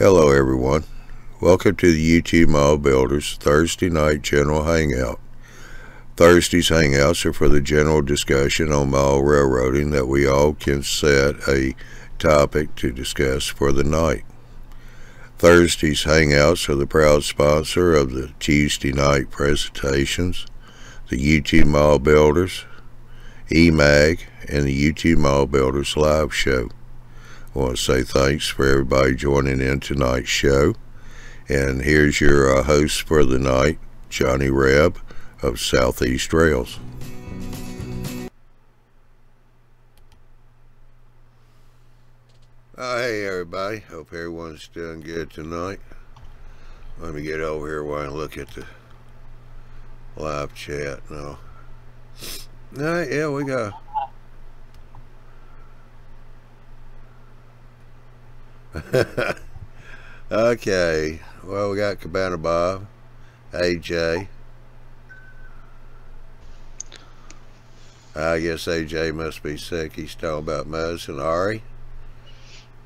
Hello everyone, welcome to the YouTube Model Builders Thursday night general hangout. Thursday's hangouts are for the general discussion on model railroading that we all can set a topic to discuss for the night. Thursday's hangouts are the proud sponsor of the Tuesday night presentations, the YouTube Model Builders, eMag, and the YouTube Model Builders live show. I want to say thanks for everybody joining in tonight's show. And here's your host for the night, Johnny Reb of Southeast Rails. Hey everybody, hope everyone's doing good tonight. Let me get over here while I look at the live chat now. Yeah, we got... Okay, well, we got Cabana Bob, AJ. I guess AJ must be sick. He's talking about Mose and Ari,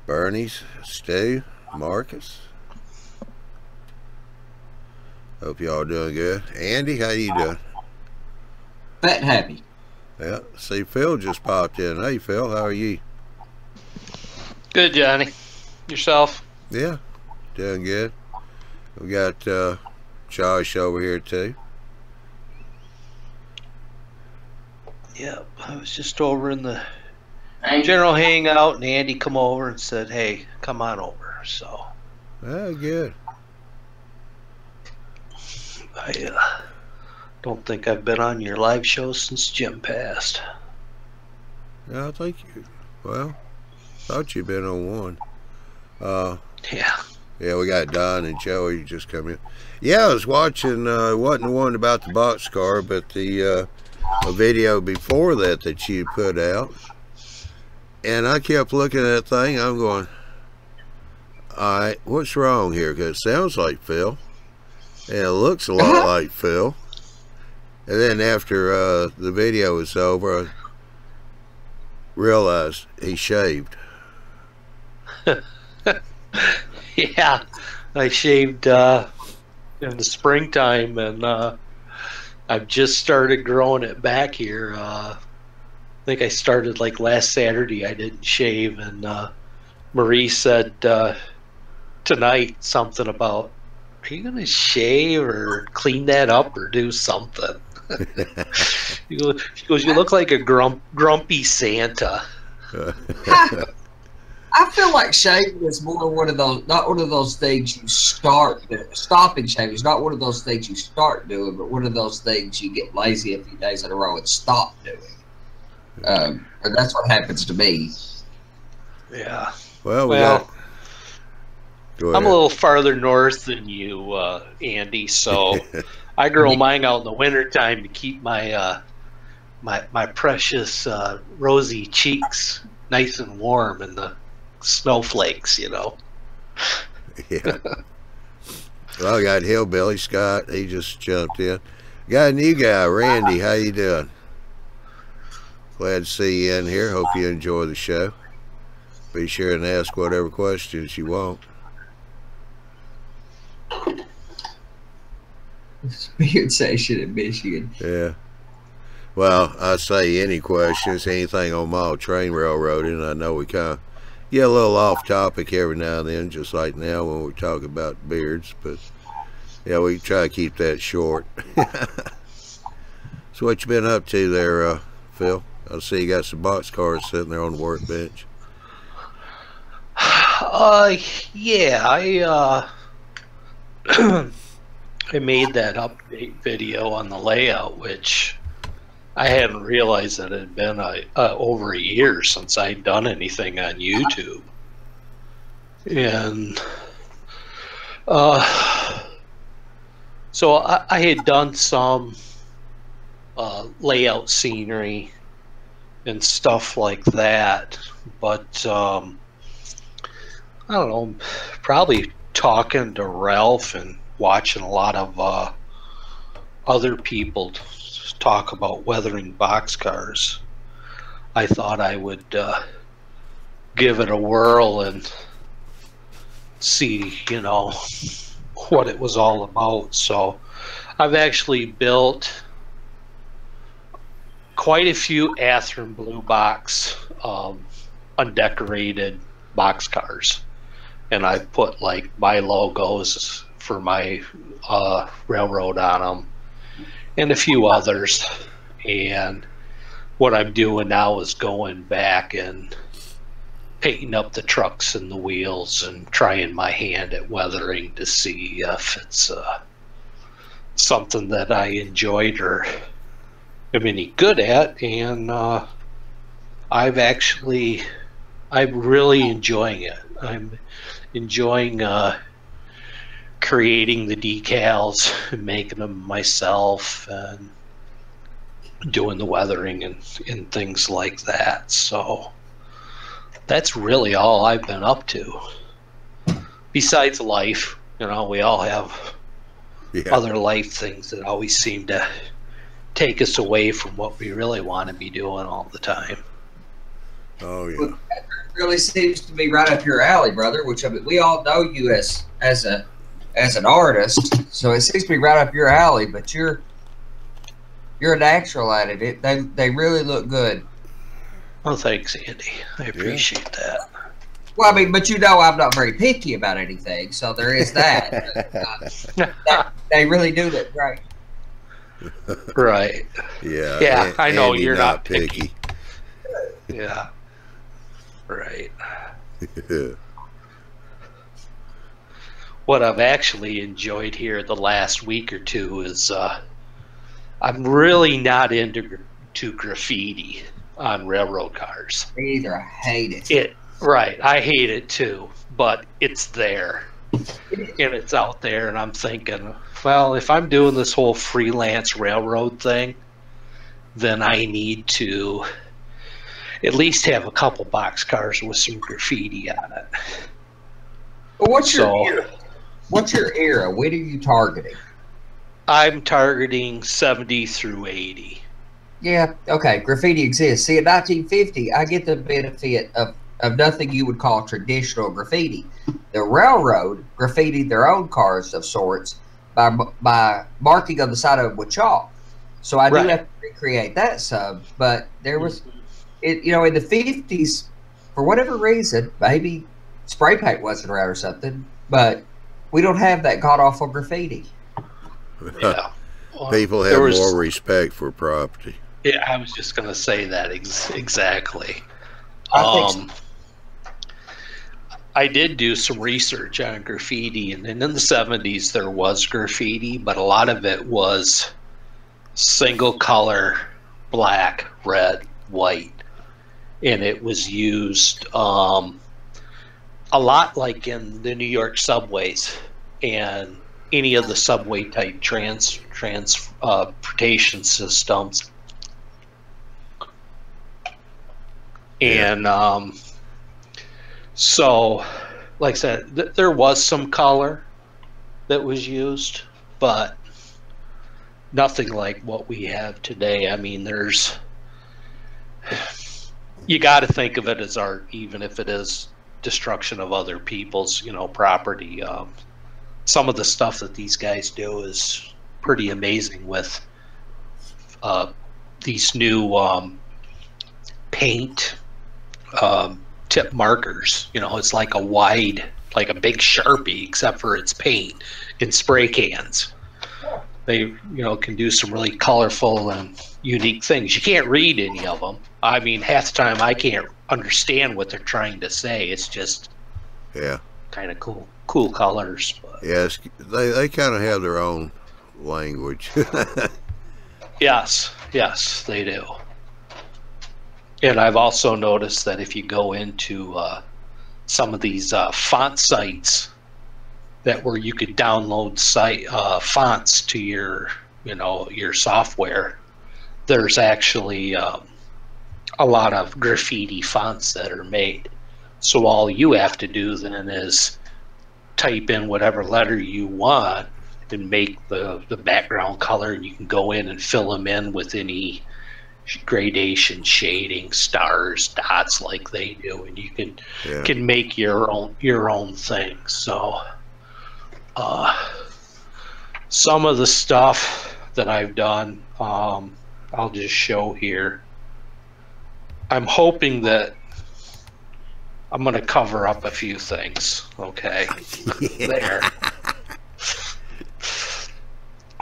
Bernie's, Stu, Marcus. Hope y'all doing good. Andy, how you doing? Fat and happy. Yeah, see, Phil just popped in. Hey, Phil, how are you? Good, Johnny. Yourself? Yeah, doing good. We got Josh over here too. Yep, I was just over in the general hangout, and Andy come over and said, "Hey, come on over." So. Oh, good. I don't think I've been on your live show since Jim passed. Yeah, I think you. Well, thought you'd been on one. Yeah, we got Don and Joey just come in. Yeah, I was watching, wasn't the one about the boxcar, but the a video before that you put out. And I kept looking at that thing, I'm going, alright, what's wrong here? Because it sounds like Phil. And it looks a lot like Phil. And then after the video was over, I realized he shaved. Yeah, I shaved in the springtime, and I've just started growing it back here. I think I started like last Saturday. I didn't shave, and Marie said tonight something about, are you gonna shave or clean that up or do something? She goes, you look like a grumpy Santa. I feel like shaving is more one of those, not one of those things you start doing. Stopping shaving is not one of those things you start doing, but one of those things you get lazy a few days in a row and stop doing. And that's what happens to me. Yeah. Well, I'm a little farther north than you, Andy, so I grow mine out in the wintertime to keep my my precious rosy cheeks nice and warm in the snowflakes, you know. Yeah. Well, I got Hillbilly Scott. He just jumped in. Got a new guy, Randy. How you doing? Glad to see you in here. Hope you enjoy the show. Be sure and ask whatever questions you want. Weird station in Michigan. Yeah. Well, I say any questions, anything on model train railroading. I know we kind of get a little off topic every now and then, just like now when we talk about beards, but yeah, we try to keep that short. So what you been up to there, Phil? I see you got some boxcars sitting there on the workbench. Yeah, I I made that update video on the layout, which I hadn't realized that it had been over a year since I'd done anything on YouTube. And so I had done some layout scenery and stuff like that, but I don't know, probably talking to Ralph and watching a lot of other people talk about weathering boxcars, I thought I would give it a whirl and see, you know, what it was all about. So I've actually built quite a few Athearn blue box undecorated boxcars, and I put like my logos for my railroad on them and a few others. And what I'm doing now is going back and painting up the trucks and the wheels and trying my hand at weathering to see if it's something that I enjoyed or am any good at. And I'm really enjoying it. I'm enjoying creating the decals and making them myself and doing the weathering and things like that. So that's really all I've been up to. Besides life, you know, we all have other life things that always seem to take us away from what we really want to be doing all the time. Oh yeah. Well, that really seems to be right up your alley, brother. Which, I mean, we all know you as an artist, so it seems to be right up your alley. But you're a natural at it. They really look good. Well, thanks, Andy. I appreciate that. Well, I mean, but you know, I'm not very picky about anything, so there is that. They really do look great. Right. Yeah. Yeah, I know Andy you're not picky. picky. Yeah. Right. What I've actually enjoyed here the last week or two is I'm really not into graffiti on railroad cars. Me either. I hate it. Right. I hate it too, but it's there. And it's out there, and I'm thinking, well, if I'm doing this whole freelance railroad thing, then I need to at least have a couple boxcars with some graffiti on it. Well, what's your era? What's your era? What are you targeting? I'm targeting 70 through 80. Yeah, okay. Graffiti exists. See, in 1950, I get the benefit of nothing you would call traditional graffiti. The railroad graffitied their own cars of sorts by marking on the side of them with chalk. So I do have to recreate that some. But there was, you know, in the 50s, for whatever reason, maybe spray paint wasn't around or something, but we don't have that god-awful graffiti. Yeah. Well, People have more respect for property. Yeah, I was just going to say that exactly. I think so. I did do some research on graffiti, and in the 70s there was graffiti, but a lot of it was single color, black, red, white, and it was used a lot like in the New York subways and any of the subway type transportation systems. And so, like I said, there was some color that was used, but nothing like what we have today. I mean, you got to think of it as art, even if it is destruction of other people's, you know, property. Some of the stuff that these guys do is pretty amazing with these new paint tip markers. You know, it's like like a big Sharpie, except for it's paint in spray cans. They, you know, can do some really colorful and unique things. You can't read any of them. I mean, half the time I can't understand what they're trying to say. It's just kind of cool colors. But. Yes, they kind of have their own language. Yes, they do. And I've also noticed that if you go into some of these font sites where you could download fonts to your software, there's actually a lot of graffiti fonts that are made. So all you have to do then is type in whatever letter you want and make the background color, and you can go in and fill them in with any gradation, shading, stars, dots like they do, and you can make your own thing. So some of the stuff that I've done, I'll just show here. I'm hoping that I'm going to cover up a few things. Okay. There.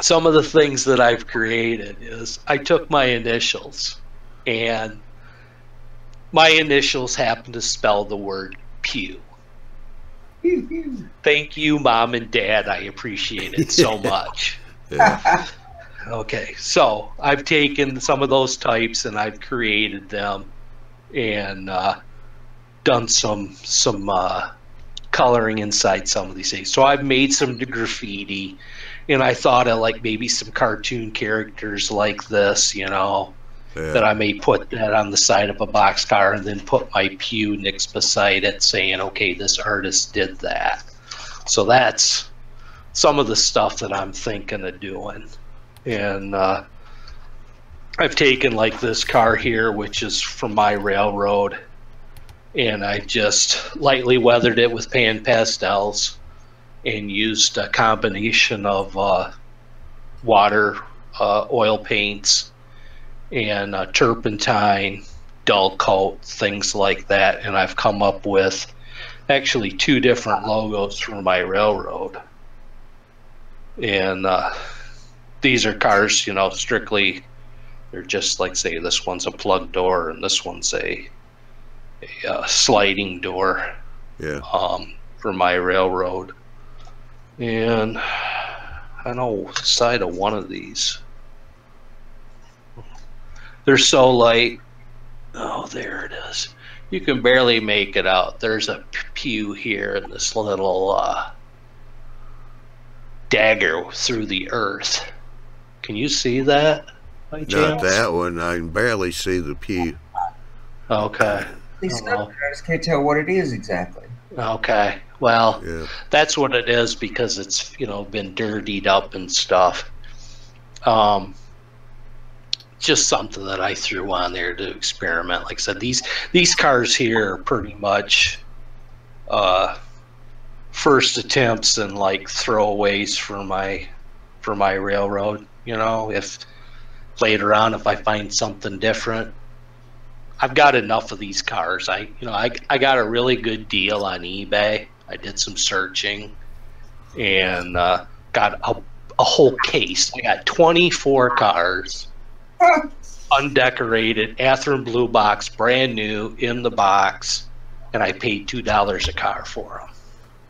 Some of the things that I've created is I took my initials, and my initials happen to spell the word pew. Thank you, Mom and Dad. I appreciate it so much. Yeah. Okay, so I've taken some of those types and I've created them and done some coloring inside some of these things. So I've made some graffiti, and I thought of like maybe some cartoon characters like this, you know, that I may put that on the side of a boxcar and then put my pew next beside it saying, okay, this artist did that. So that's some of the stuff that I'm thinking of doing. And I've taken like this car here, which is from my railroad, and I just lightly weathered it with pan pastels and used a combination of water, oil paints, and turpentine, dull coat, things like that. And I've come up with actually 2 different logos for my railroad. And these are cars, you know, strictly, they're just like, say, this one's a plug door and this one's a sliding door. Yeah. For my railroad. And I know the side of one of these, they're so light. Oh, there it is. You can barely make it out. There's a pew here and this little dagger through the earth. Can you see that? Not that one. I can barely see the pew. Okay. I just can't tell what it is exactly. Okay. Well, Yeah. that's what it is because it's, you know, been dirtied up and stuff. Just something that I threw on there to experiment. Like I said, these cars here are pretty much first attempts and like throwaways for my railroad. You know, if later on if I find something different, I've got enough of these cars. I got a really good deal on eBay. I did some searching and got a whole case. I got 24 cars, undecorated, Athearn blue box, brand new in the box, and I paid $2 a car for them.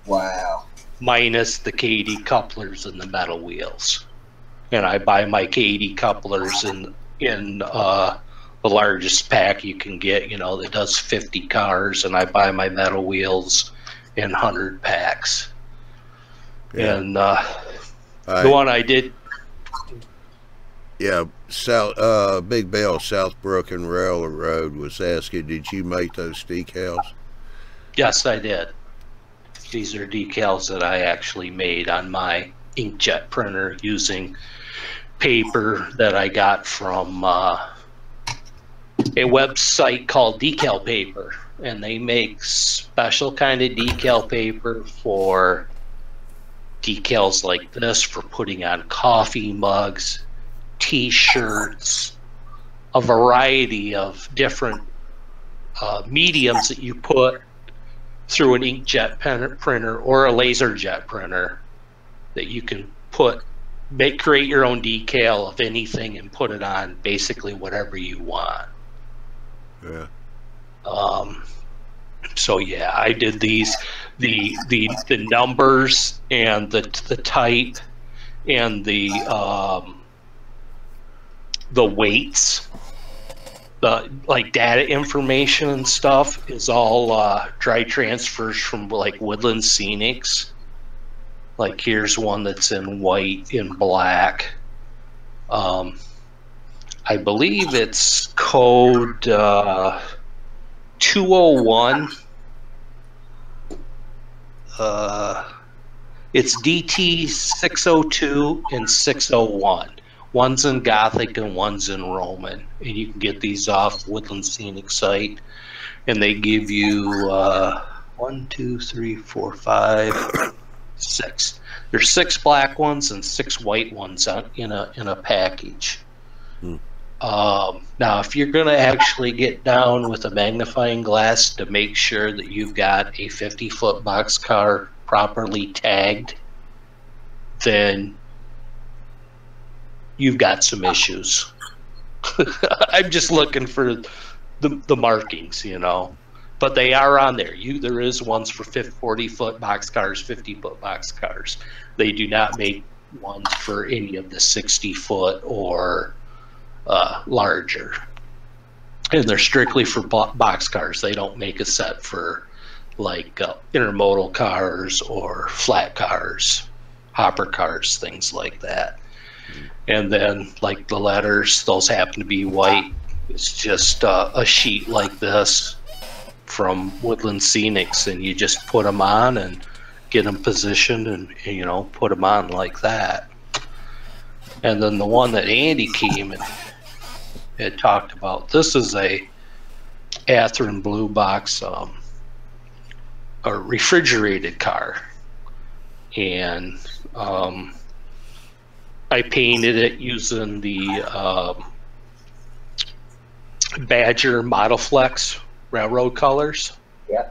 Wow. Minus the KD couplers and the metal wheels. And I buy my KD couplers in the largest pack you can get, you know, that does 50 cars, and I buy my metal wheels in 100 packs. Yeah. And the one I did. Yeah, Big Bell, Southbrook and Railroad was asking, did you make those decals? Yes, I did. These are decals that I actually made on my inkjet printer using paper that I got from a website called Decal Paper, and they make special kind of decal paper for decals like this for putting on coffee mugs, t-shirts, a variety of different mediums that you put through an inkjet printer or a laser jet printer that you can create your own decal of anything and put it on basically whatever you want. Yeah. So yeah, I did these, the numbers and the type and the weights, the like data information and stuff is all dry transfers from like Woodland Scenics. Like here's one that's in white and black. I believe it's code 201. It's DT 602 and 601. One's in Gothic and one's in Roman, and you can get these off Woodland Scenic site, and they give you 1, 2, 3, 4, 5, 6. There's 6 black ones and 6 white ones in a package. Now, if you're going to actually get down with a magnifying glass to make sure that you've got a 50-foot boxcar properly tagged, then you've got some issues. I'm just looking for the markings, you know, but they are on there. There is ones for 40-foot boxcars, 50-foot boxcars. They do not make ones for any of the 60-foot or larger, and they're strictly for boxcars. They don't make a set for like intermodal cars or flat cars, hopper cars, things like that. And then like the letters, those happen to be white. It's just a sheet like this from Woodland Scenics, and you just put them on and get them positioned and you know, put them on like that. And then the one that Andy came and had talked about, this is a Atherton Blue Box, a refrigerated car, and I painted it using the Badger Model Flex railroad colors. Yeah.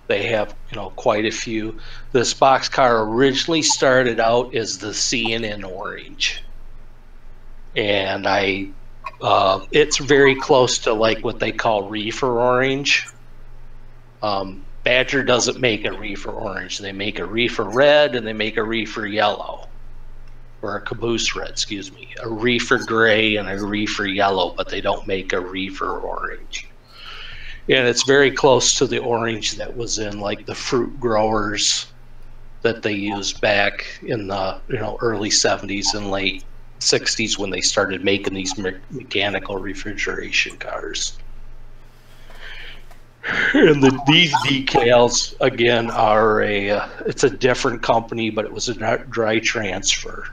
They have, you know, quite a few. This boxcar originally started out as the CNN orange, and it's very close to like what they call reefer orange. Badger doesn't make a reefer orange. They make a reefer red and they make a reefer yellow, or a caboose red, excuse me, a reefer gray and a reefer yellow, but they don't make a reefer orange. And it's very close to the orange that was in like the fruit growers that they used back in the, you know, early 70s and late 60s when they started making these mechanical refrigeration cars. And these decals again are it's a different company, but it was a dry transfer.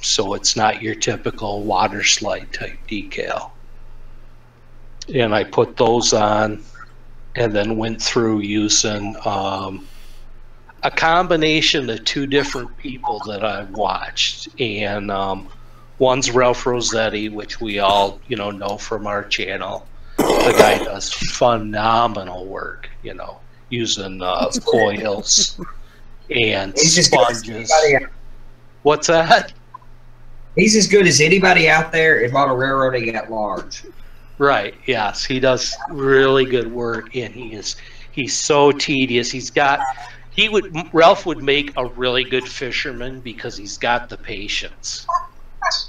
So it's not your typical water slide type decal. And I put those on and then went through using a combination of 2 different people that I watched. And one's Ralph Rossetti, which we all, you know from our channel. The guy does phenomenal work, you know, using coils and sponges. What's that? He's as good as anybody out there in model railroading at large. Right. Yes, he does really good work, and he's so tedious. Ralph would make a really good fisherman because he's got the patience.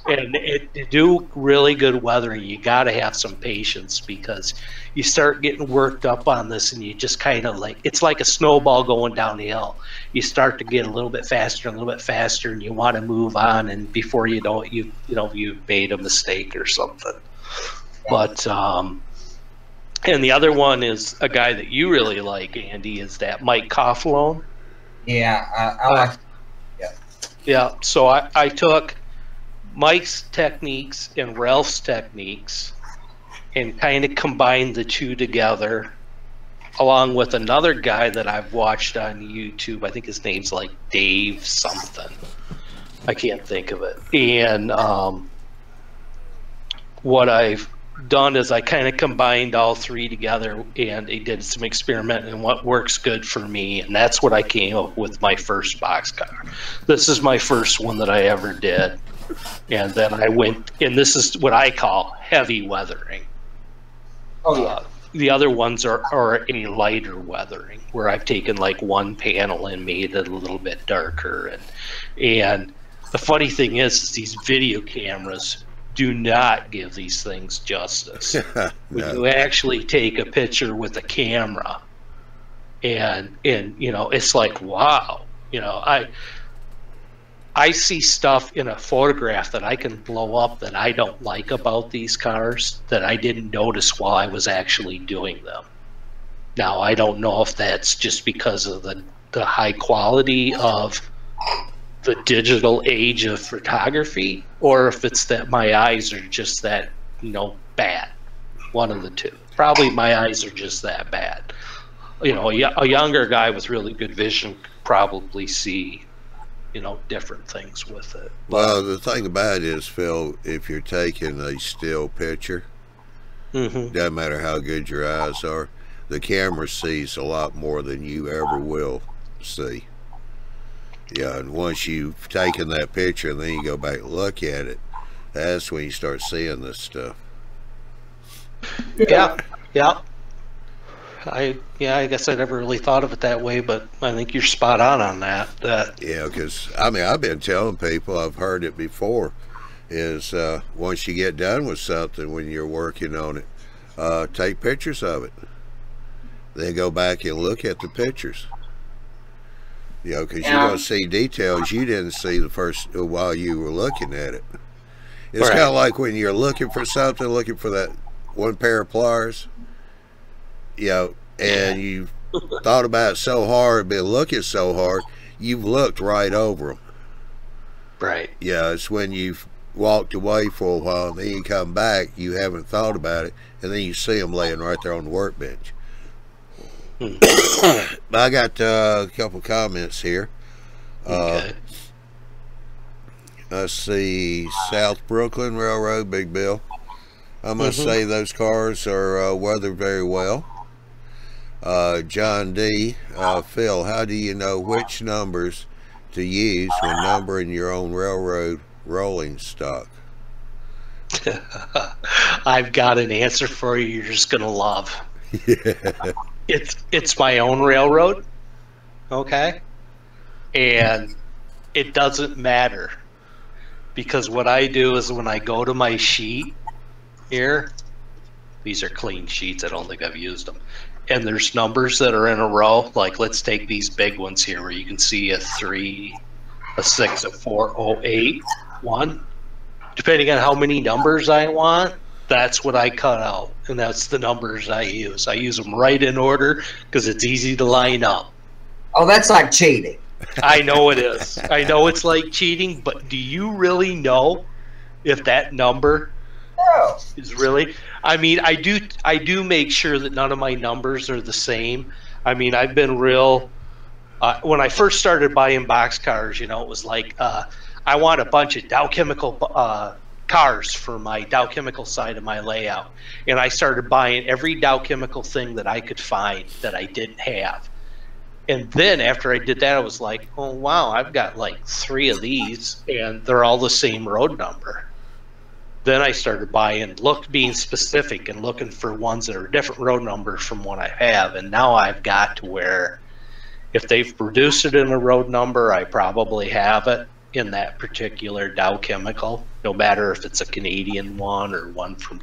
And to do really good weathering, you got to have some patience, because you start getting worked up on this and you just kind of like, it's like a snowball going downhill. You start to get a little bit faster and you want to move on, and before you know it, you've made a mistake or something. But and the other one is a guy that you really like, Andy, is that Mike Coughlone. Yeah, I like. Yeah, so I took Mike's techniques and Ralph's techniques and kind of combined the 2 together, along with another guy that I've watched on YouTube. I think his name's like Dave something. I can't think of it. And what I've done is I kind of combined all 3 together, and I did some experimenting and what works good for me, and that's what I came up with my first boxcar. This is my first one that I ever did, and then I went, and this is what I call heavy weathering. Oh yeah. The other ones are any lighter weathering, where I've taken like one panel and made it a little bit darker, and the funny thing is these video cameras do not give these things justice. No. When you actually take a picture with a camera, and you know, it's like, wow, you know, I see stuff in a photograph that I can blow up that I don't like about these cars that I didn't notice while I was actually doing them. Now, I don't know if that's just because of the high quality of the digital age of photography, or if it's that my eyes are just that, bad. One of the two. Probably my eyes are just that bad. A younger guy with really good vision could probably see, different things with it. Well, the thing about it is, Phil, if you're taking a still picture, doesn't matter how good your eyes are, the camera sees a lot more than you ever will see. Yeah, and once you've taken that picture and then you go back and look at it, that's when you start seeing this stuff. Yeah. I guess I never really thought of it that way, but I think you're spot on that. Yeah, because I've been telling people, I've heard it before, is once you get done with something, when you're working on it, take pictures of it. Then go back and look at the pictures. Because you're going to see details you didn't see the first while you were looking at it. It's kind of like when you're looking for something, looking for that one pair of pliers, and you've thought about it so hard, been looking so hard, you've looked right over them. Right. Yeah, it's when you've walked away for a while and then you come back, you haven't thought about it, and then you see them laying right there on the workbench. I got a couple comments here. Okay. Let's see, South Brooklyn Railroad, Big Bill. I must say those cars are weathered very well. John D. Phil, how do you know which numbers to use when numbering your own railroad rolling stock? I've got an answer for you you're just going to love. Yeah. It's my own railroad, okay? And it doesn't matter, because what I do is when I go to my sheet here, these are clean sheets, I don't think I've used them, and there's numbers that are in a row, like let's take these big ones here where you can see a 3, a 6, a 4, 0, 8, 1. Depending on how many numbers I want, that's what I cut out, and that's the numbers I use. I use them right in order because it's easy to line up. Oh, that's like cheating. I know it is. I know it's like cheating, but do you really know if that number is really? I mean, I do make sure that none of my numbers are the same. I mean, I've been real. When I first started buying boxcars, it was like I want a bunch of Dow Chemical cars for my Dow Chemical side of my layout, and I started buying every Dow Chemical thing that I could find that I didn't have. And then after I did that, I was like, oh wow, I've got like 3 of these and they're all the same road number. Then I started buying, being specific and looking for ones that are different road numbers from what I have, and now I've got to where if they've produced it in a road number, I probably have it in that particular Dow Chemical, no matter if it's a Canadian one or one from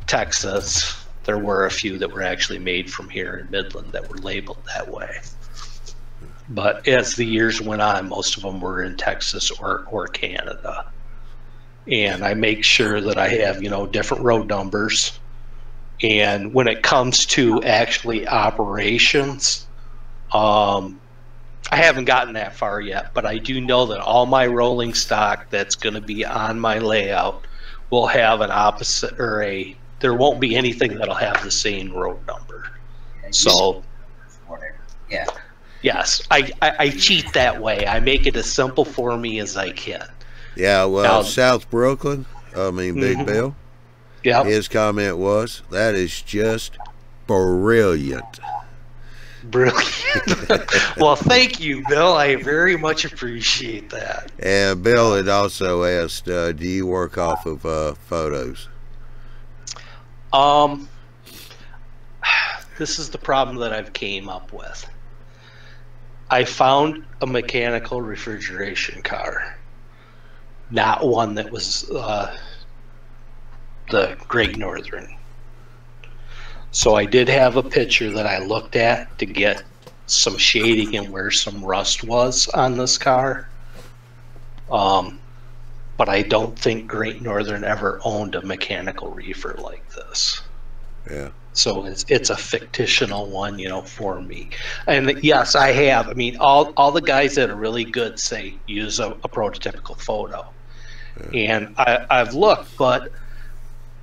Texas. There were a few that were actually made from here in Midland that were labeled that way. But as the years went on, most of them were in Texas or Canada. And I make sure that I have, different road numbers. And when it comes to actually operations, I haven't gotten that far yet, but I do know that all my rolling stock that's going to be on my layout will have an opposite, or there won't be anything that'll have the same road number. Yeah, so, yeah. Yes, I cheat that way. I make it as simple for me as I can. Yeah, well, now, South Brooklyn, Big Bill, his comment was, that is just brilliant. Brilliant. Well, thank you, Bill. I very much appreciate that. And Bill had also asked, do you work off of photos? This is the problem that I've came up with. I found a mechanical refrigeration car, not one that was the Great Northern. So I did have a picture that I looked at to get some shading and where some rust was on this car. But I don't think Great Northern ever owned a mechanical reefer like this. Yeah. So it's a fictional one, for me. And yes, I have. I mean, all the guys that are really good say use a prototypical photo. And I've looked, but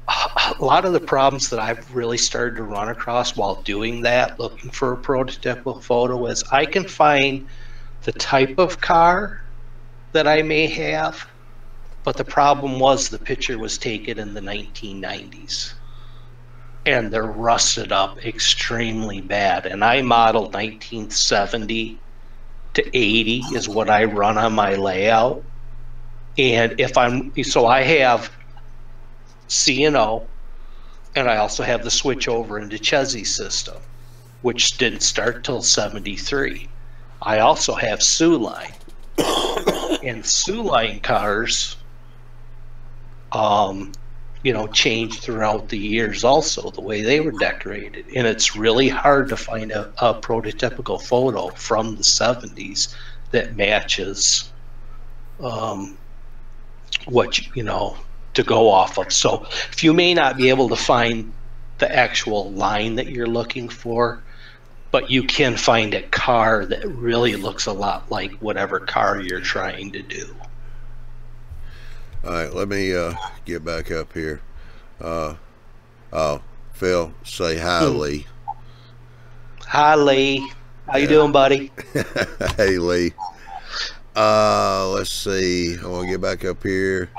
a lot of the problems that I've really started to run across while doing that, looking for a prototypical photo, is I can find the type of car that I may have, but the problem was the picture was taken in the 1990s. And they're rusted up extremely bad. And I modeled 1970 to 80 is what I run on my layout. And so I have C&O, and I also have the switch over into Chesney system, which didn't start till 73. I also have Sioux Line. And Sioux Line cars, changed throughout the years also, the way they were decorated. And it's really hard to find a prototypical photo from the 70s that matches what, to go off of. So if you may not be able to find the actual line that you're looking for, but you can find a car that really looks a lot like whatever car you're trying to do. All right, let me get back up here. Phil, say hi, Lee. Hi, Lee. How you doing, buddy? Hey, Lee. Let's see. I want to get back up here.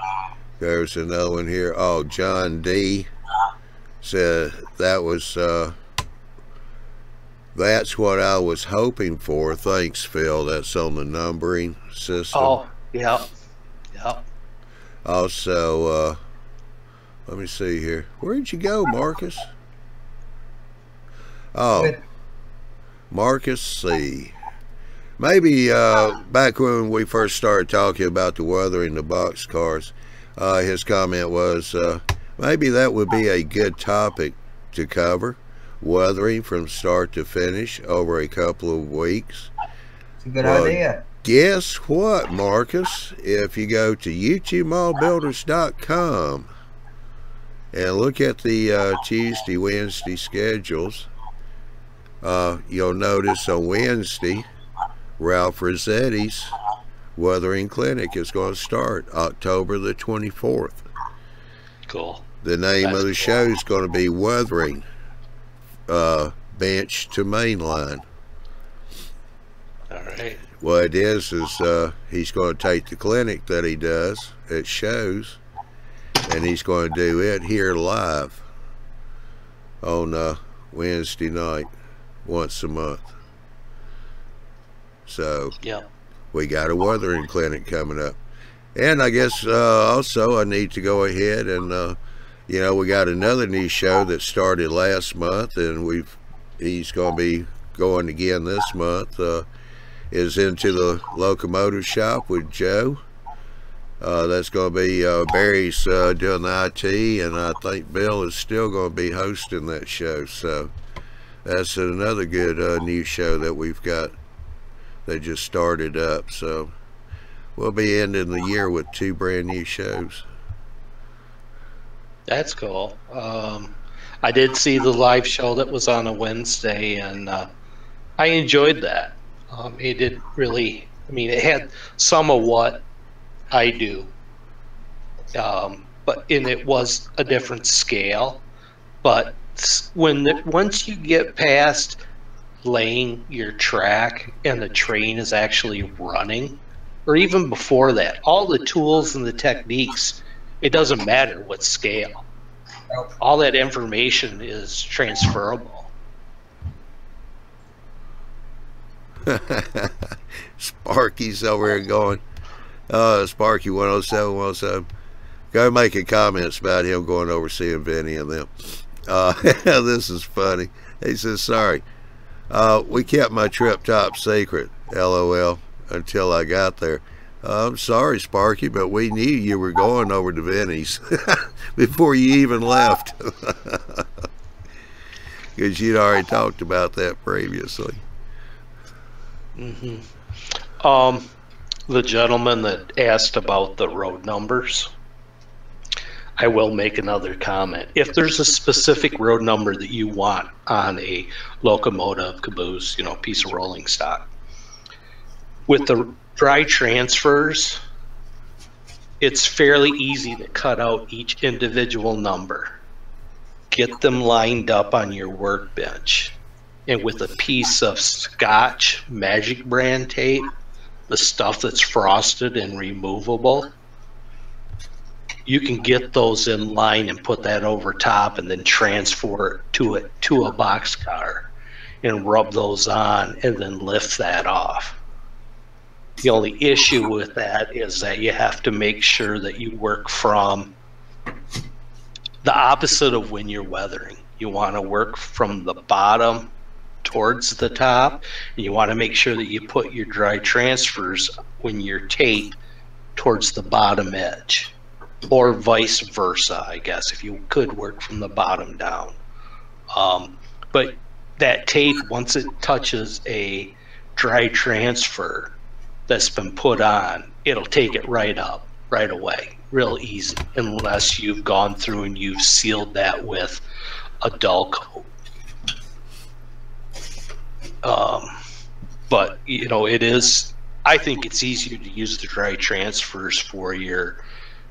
There's another one here. Oh, John D. said that was that's what I was hoping for. Thanks, Phil. That's on the numbering system. Oh, yeah. Also, let me see here. Where'd you go, Marcus? Oh, Marcus C. Maybe back when we first started talking about the weathering the box cars, his comment was maybe that would be a good topic to cover, weathering from start to finish over a couple of weeks. It's a good idea. Guess what, Marcus? If you go to YouTubeMallBuilders.com and look at the Tuesday, Wednesday schedules, you'll notice on Wednesday, Ralph Rossetti's Weathering Clinic is going to start October the 24th. Cool. The name of the show is going to be Weathering Bench to Mainline. All right. What it is he's going to take the clinic that he does at shows, and he's going to do it here live on Wednesday night once a month. So yeah, we got a weathering clinic coming up. And I guess also I need to go ahead and we got another new show that started last month, and he's going to be going again this month. Is Into the Locomotive Shop with Joe. That's going to be Barry's doing the IT, and I think Bill is still going to be hosting that show. So that's another good new show that we've got that just started up. So we'll be ending the year with 2 brand new shows. That's cool. I did see the live show that was on a Wednesday, and I enjoyed that. It did really, it had some of what I do, but it was a different scale. But once you get past laying your track and the train is actually running, or even before that, all the tools and the techniques, it doesn't matter what scale. All that information is transferable. Sparky's over here going, Sparky 107, 107. Go making comments about him going over seeing Vinny and them. This is funny. He says, sorry, we kept my trip top secret, LOL, until I got there. I'm sorry, Sparky, but we knew you were going over to Vinny's before you even left. Because you'd already talked about that previously. Mm-hmm. The gentleman that asked about the road numbers, I will make another comment. If there's a specific road number that you want on a locomotive, caboose, piece of rolling stock, with the dry transfers, it's fairly easy to cut out each individual number. Get them lined up on your workbench. And with a piece of Scotch Magic Brand tape, the stuff that's frosted and removable, you can get those in line and put that over top and then transfer it to a boxcar and rub those on and then lift that off. The only issue with that is that you have to make sure that you work from the opposite of when you're weathering. You want to work from the bottom towards the top, and you want to make sure that you put your dry transfers when you're taped towards the bottom edge, or vice versa, I guess, if you could work from the bottom down. But that tape, once it touches a dry transfer that's been put on, it'll take it right up right away, real easy, unless you've gone through and you've sealed that with a dull coat. But it is, I think it's easier to use the dry transfers for your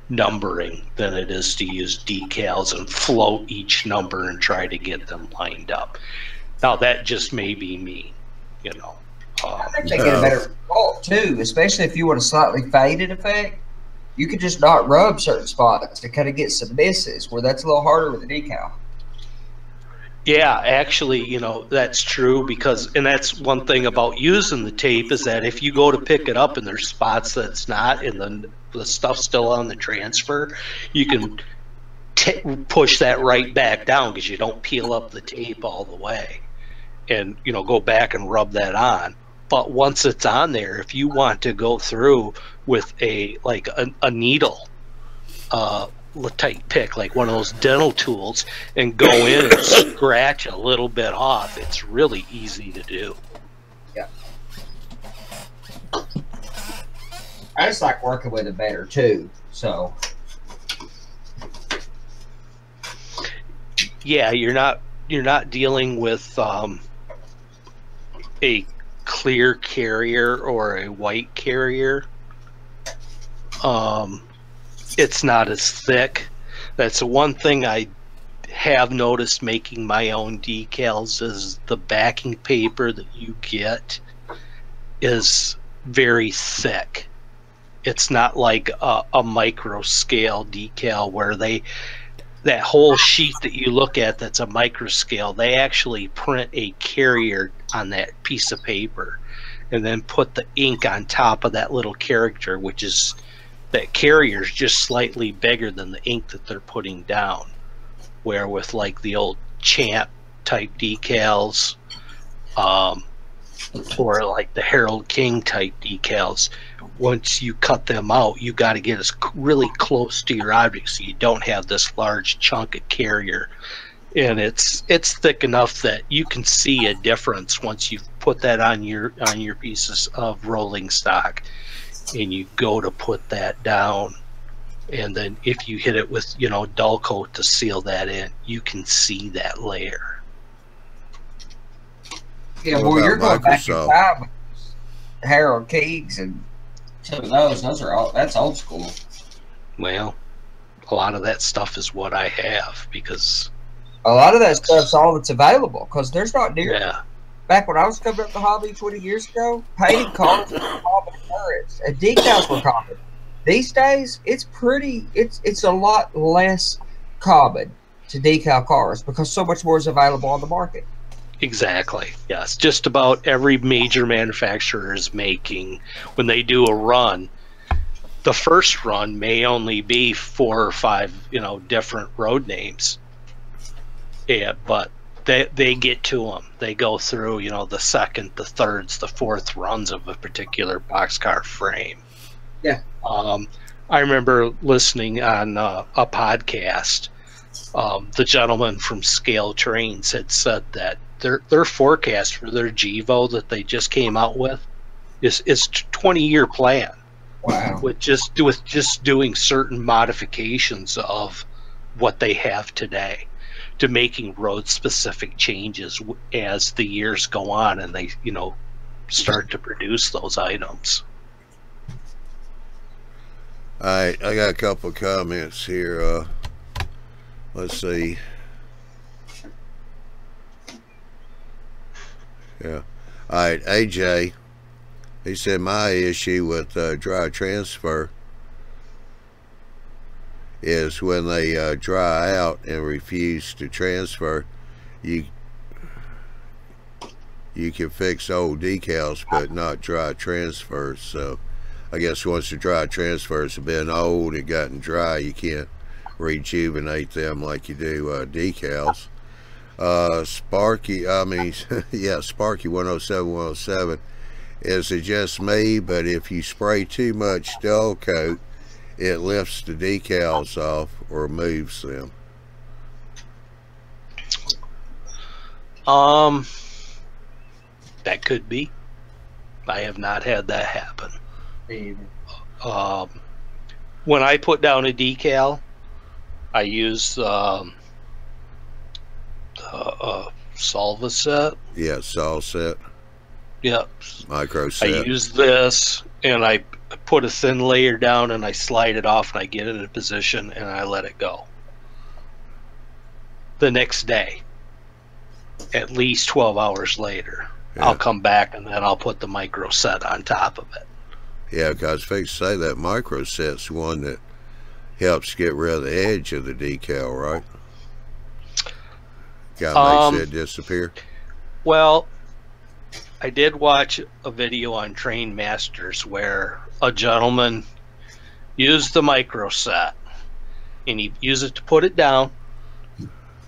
numbering than it is to use decals and float each number and try to get them lined up. Now that just may be me, I think they get a better result too, especially if you want a slightly faded effect. You could just not rub certain spots to kind of get some misses where that's a little harder with a decal. Yeah, actually, that's true, and that's one thing about using the tape is that if you go to pick it up and there's spots that's not, and the stuff's still on the transfer, you can push that right back down because you don't peel up the tape all the way, and go back and rub that on. But once it's on there, if you want to go through with a needle, tight pick, like one of those dental tools, and go in and scratch a little bit off, it's really easy to do. Yeah. I just like working with it better too, so. Yeah, you're not dealing with a clear carrier or a white carrier. It's not as thick. That's the one thing I have noticed making my own decals is the backing paper that you get is very thick. It's not like a micro scale decal where that whole sheet that you look at that's a micro scale, they actually print a carrier on that piece of paper and then put the ink on top of that little character, which is that carrier is just slightly bigger than the ink that they're putting down. Where with like the old Champ type decals, or like the Harold King type decals, once you cut them out, you got to get as really close to your object so you don't have this large chunk of carrier. And it's thick enough that you can see a difference once you've put that on your pieces of rolling stock. And you go to put that down, and then if you hit it with dull coat to seal that in, you can see that layer. Yeah, well, you're going back in time with Harold Keegs and some of those are that's old school. Well, a lot of that stuff is what I have, because a lot of that stuff's all that's available, because there's not near. Yeah. Back when I was coming up the hobby 20 years ago, painted cars were common occurrence, and decals were common. These days, it's a lot less common to decal cars because so much more is available on the market. Exactly. Yes, just about every major manufacturer is making, when they do a run, the first run may only be 4 or 5, different road names. Yeah, but they get to them. They go through, the second, the thirds, the fourth runs of a particular boxcar frame. Yeah. I remember listening on a podcast. The gentleman from Scale Trains had said that their forecast for their Gevo that they just came out with is 20-year plan. Wow. With just doing certain modifications of what they have today to making road specific changes as the years go on and they, you know, start to produce those items. All right, I got a couple of comments here. Let's see. Yeah. All right, AJ. He said my issue with dry transfer is when they dry out and refuse to transfer. You can fix old decals, but not dry transfers. So I guess once the dry transfers have been old and gotten dry, you can't rejuvenate them like you do decals. Sparky, I mean, yeah, Sparky 107. Is it just me? But if you spray too much dull coat, it lifts the decals off or moves them. That could be. I have not had that happen. When I put down a decal, I use Solvaset. Yeah, Solset. Yep. Micro set. I use this and I put a thin layer down and I slide it off and I get it in a position and I let it go. The next day, at least 12 hours later, yeah, I'll come back and then I'll put the micro set on top of it. Yeah, because I was fixed to say that micro set's one that helps get rid of the edge of the decal, right? Makes it disappear. Well, I did watch a video on Train Masters where a gentleman used the micro set and he used it to put it down,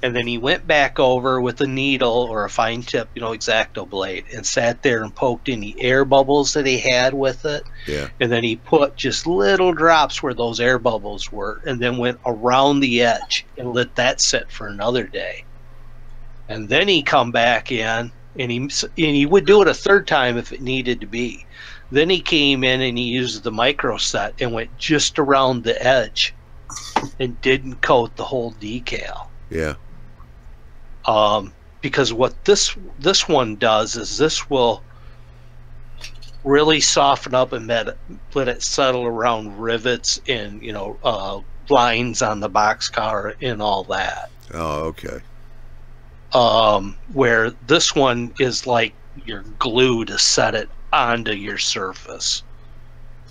and then he went back over with a needle or a fine tip, you know, X-Acto blade, and sat there and poked any air bubbles that he had with it. Yeah. And then he put just little drops where those air bubbles were, and then went around the edge and let that sit for another day. And then he come back in, and he would do it a third time if it needed to be. Then he came in and he used the micro set and went just around the edge and didn't coat the whole decal. Yeah. Because what this one does is this will really soften up and let it settle around rivets and, you know, lines on the boxcar and all that. Oh, okay. Where this one is like your glue to set it onto your surface,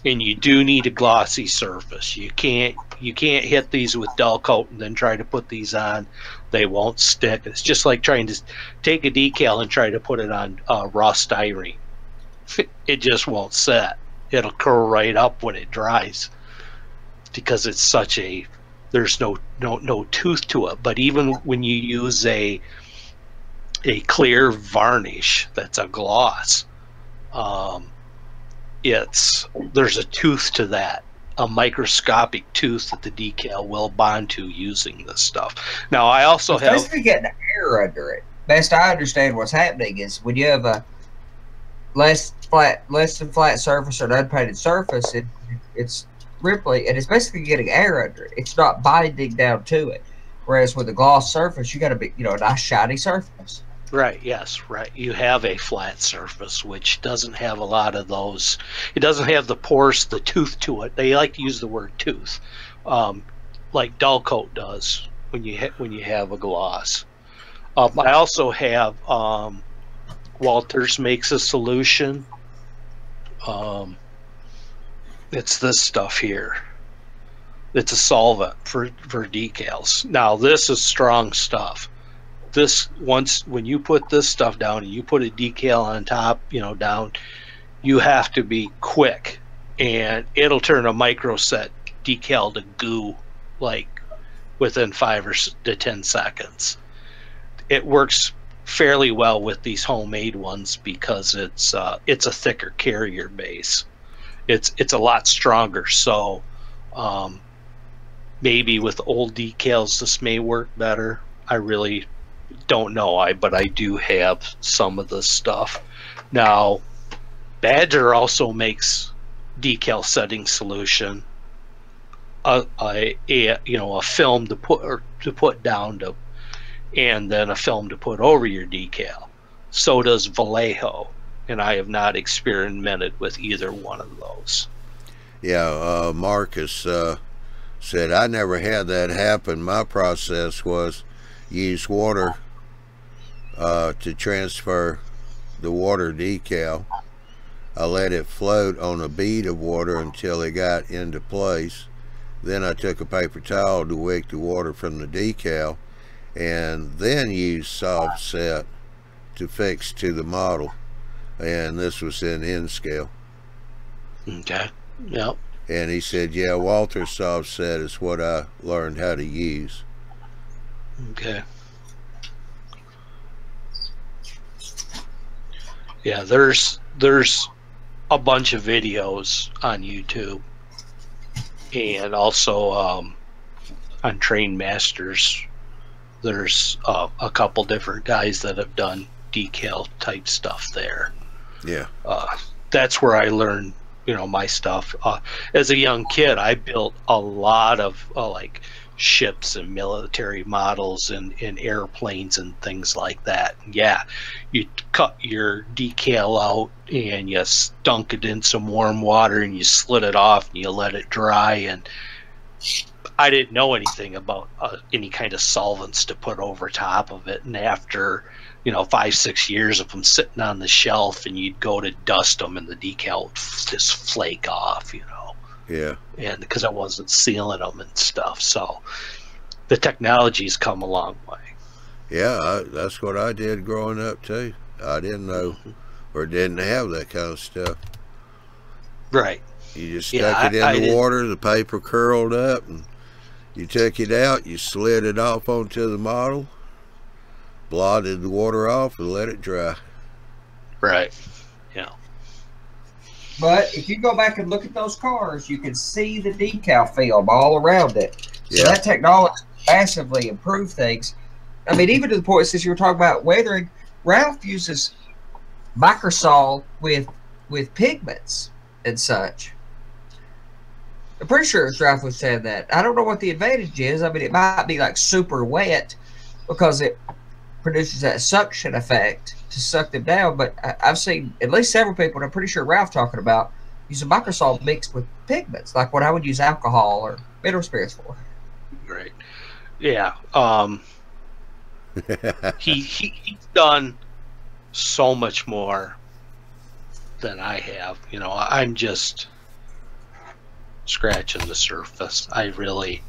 and you do need a glossy surface. You can't hit these with dull coat and then try to put these on. They won't stick. It's just like trying to take a decal and try to put it on raw styrene. It just won't set. It'll curl right up when it dries because it's such a, there's no tooth to it. But even when you use a clear varnish that's a gloss, there's a tooth to that, a microscopic tooth that the decal will bond to using this stuff. Now I also have basically getting air under it. Best I understand what's happening is when you have a less than flat surface or an unpainted surface, it's ripply and it's basically getting air under it. It's not binding down to it. Whereas with a gloss surface, you got to be, you know, a nice shiny surface. Right, yes, right. You have a flat surface, which doesn't have a lot of those. It doesn't have the pores, the tooth to it. They like to use the word tooth, like dull coat does when you have a gloss. I also have Walters makes a solution. It's this stuff here. It's a solvent for decals. Now this is strong stuff. This, once when you put this stuff down and you put a decal on top, you know, down, you have to be quick, and it'll turn a micro set decal to goo like within 5 to 10 seconds. It works fairly well with these homemade ones because it's a thicker carrier base. It's a lot stronger. So maybe with old decals this may work better. I really don't know, but I do have some of this stuff. Now Badger also makes decal setting solution. a film to put down and then a film to put over your decal. So does Vallejo, and I have not experimented with either one of those. Yeah, Marcus said, I never had that happen. My process was use water to transfer the water decal. I let it float on a bead of water until it got into place. Then I took a paper towel to wick the water from the decal, and then used soft set to fix to the model. And this was in N scale. Okay. Yep. And he said, yeah, Walter's soft set is what I learned how to use. Okay. Yeah, there's a bunch of videos on YouTube, and also on Train Masters. There's a couple different guys that have done decal type stuff there. Yeah. That's where I learned, my stuff. As a young kid, I built a lot of like ships and military models and airplanes and things like that. Yeah, you cut your decal out and you dunk it in some warm water and you slid it off and you let it dry. And I didn't know anything about any kind of solvents to put over top of it. And after 5-6 years of them sitting on the shelf, and you'd go to dust them and the decal would just flake off, Yeah. and because I wasn't sealing them and stuff. So the technology's come a long way. Yeah, that's what I did growing up too. I didn't know or didn't have that kind of stuff. Right. You just stuck it in the water, the paper curled up, and you took it out, you slid it off onto the model, blotted the water off, and let it dry. Right. Yeah. But if you go back and look at those cars, you can see the decal film all around it. So Yeah. that technology massively improved things. I mean, even to the point, since you were talking about weathering, Ralph uses microsol with pigments and such. I'm pretty sure Ralph was saying that. I don't know what the advantage is. I mean, it might be like super wet because it produces that suction effect to suck them down. But I've seen at least several people, and I'm pretty sure Ralph talking about using microsol mixed with pigments, like what I would use alcohol or mineral spirits for. Right. Yeah. He's done so much more than I have. I'm just scratching the surface. I really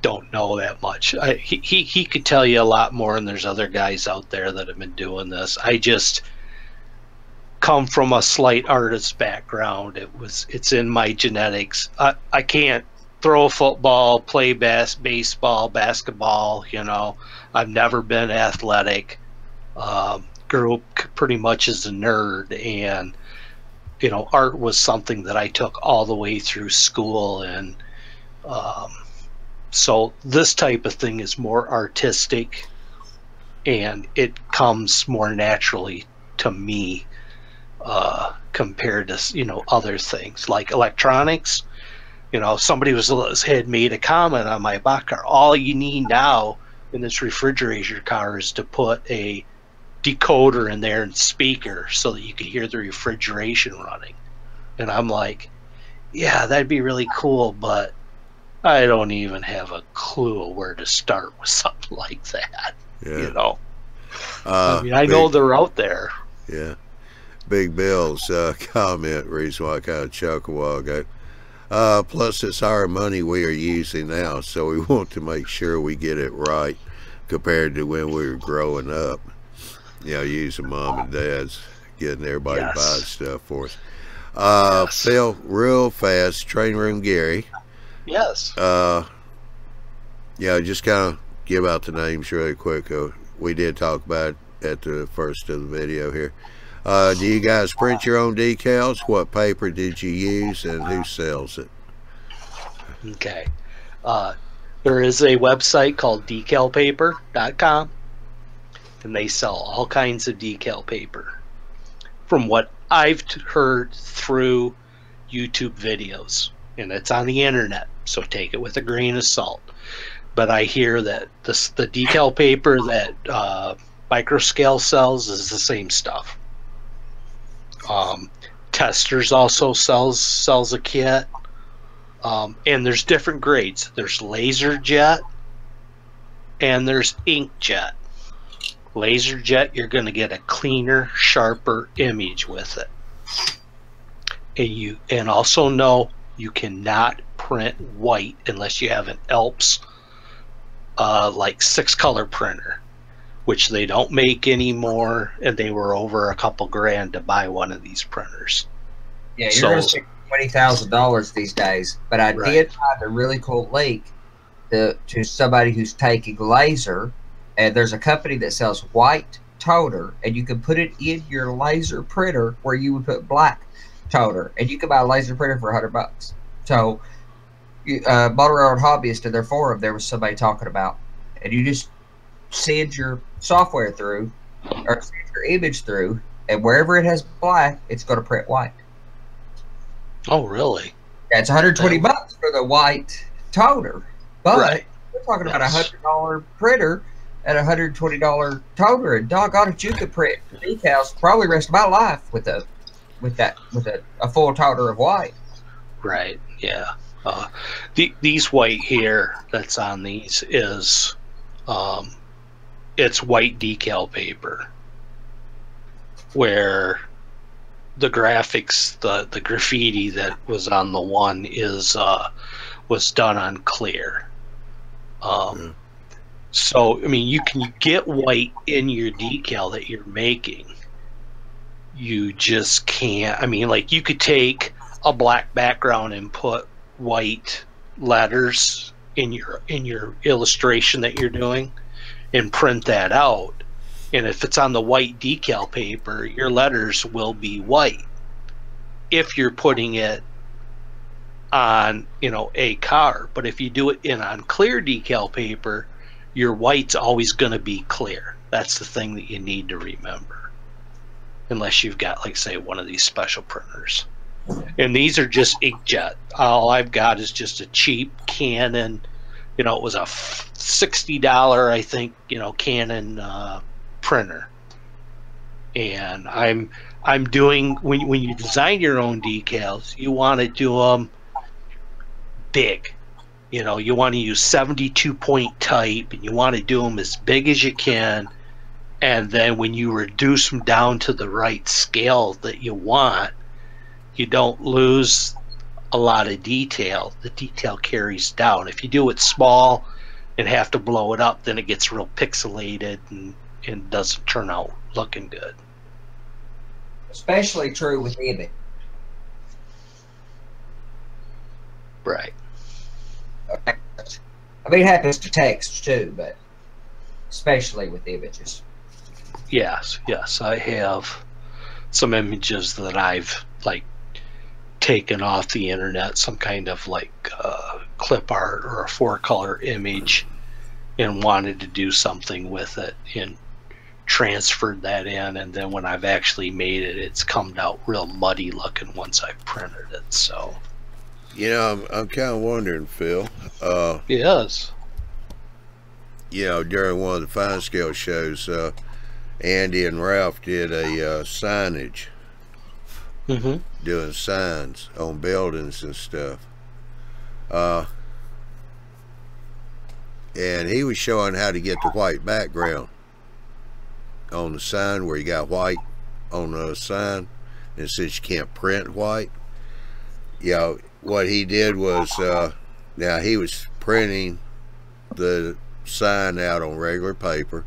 don't know that much. He could tell you a lot more, and there's other guys out there that have been doing this. I just come from a slight artist background. It's in my genetics. I can't throw a football, play baseball, basketball. I've never been athletic. Grew up pretty much as a nerd, and art was something that I took all the way through school, and so this type of thing is more artistic, and it comes more naturally to me compared to other things like electronics. Somebody had made a comment on my back car. All you need now in this refrigerator car is to put a decoder in there and speaker so that you can hear the refrigeration running. And I'm like, yeah, that'd be really cool, but I don't even have a clue where to start with something like that. Yeah. I know they're out there. Yeah. Big Bill's comment, reason why I kind of chuckled a while ago. Plus, it's our money we are using now, so we want to make sure we get it right compared to when we were growing up. Using mom and dad's, getting everybody to buy stuff for us. Phil, real fast, Train Room Gary. Yes. Just kind of give out the names really quick. We did talk about it at the first of the video here. Do you guys print your own decals? What paper did you use, and who sells it? Okay. There is a website called decalpaper.com, and they sell all kinds of decal paper. From what I've heard through YouTube videos, and it's on the internet, so take it with a grain of salt. But I hear that the decal paper that Microscale sells is the same stuff. Testers also sells a kit, and there's different grades. There's laser jet and there's inkjet. Laser jet, you're going to get a cleaner, sharper image with it. And also know you cannot print white unless you have an Alps like 6-color printer, which they don't make anymore, and they were over a couple grand to buy one of these printers. Yeah, you're going to spend $20,000 these days. But I did find a really cool link to somebody who's taking laser, and there's a company that sells white toner, and you can put it in your laser printer where you would put black toner, and you can buy a laser printer for $100. So, Motor Road Hobbyist in their forum, there was somebody talking about, and you just send your software through, or send your image through, and wherever it has black, it's going to print white. Oh, really? Yeah, it's $120 for the white toner, but we're talking about a $100 printer and a $120 toner, and doggone it, you could print decals probably the rest of my life with a full toner of white. Right. Yeah. These white here that's on these is it's white decal paper, where the graphics, the graffiti that was on the one was done on clear. So I mean, you can get white in your decal that you're making. You just can't. I mean, like, you could take a black background and put white letters in your illustration that you're doing and print that out, and if it's on the white decal paper, your letters will be white. If you're putting it on, a car, but if you do it on clear decal paper, your white's always going to be clear. That's the thing that you need to remember, unless you've got, like, say, one of these special printers. And these are just inkjet. All I've got is just a cheap Canon. It was a $60, I think, Canon printer. And I'm doing, when you design your own decals, you want to do them big. You want to use 72 point type, and you want to do them as big as you can. And then when you reduce them down to the right scale that you want, you don't lose a lot of detail. The detail carries down. If you do it small and have to blow it up, then it gets real pixelated and doesn't turn out looking good. Especially true with image. Right. I mean, it happens to text too, but especially with images. Yes, I have some images that I've, like, taken off the internet, some kind of, like, clip art or a 4-color image, and wanted to do something with it and transferred that in, and then when I've actually made it, it's come out real muddy looking once I printed it. So I'm kind of wondering, Phil. Yes. During one of the fine scale shows, Andy and Ralph did a signage, doing signs on buildings and stuff. And he was showing how to get the white background on the sign, where you got white on the sign, and since you can't print white, what he did was, now he was printing the sign out on regular paper.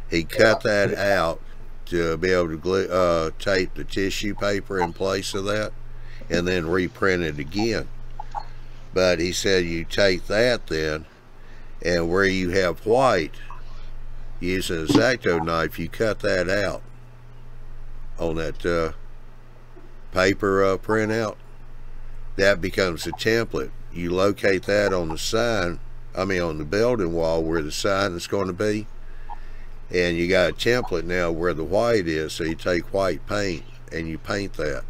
He cut that out to be able to tape the tissue paper in place of that, and then reprint it again. But he said you take that then, and where you have white, use an X-Acto knife, you cut that out on that paper printout. That becomes a template. You locate that on the sign, on the building wall where the sign is going to be, and you got a template now where the white is. So you take white paint and you paint that,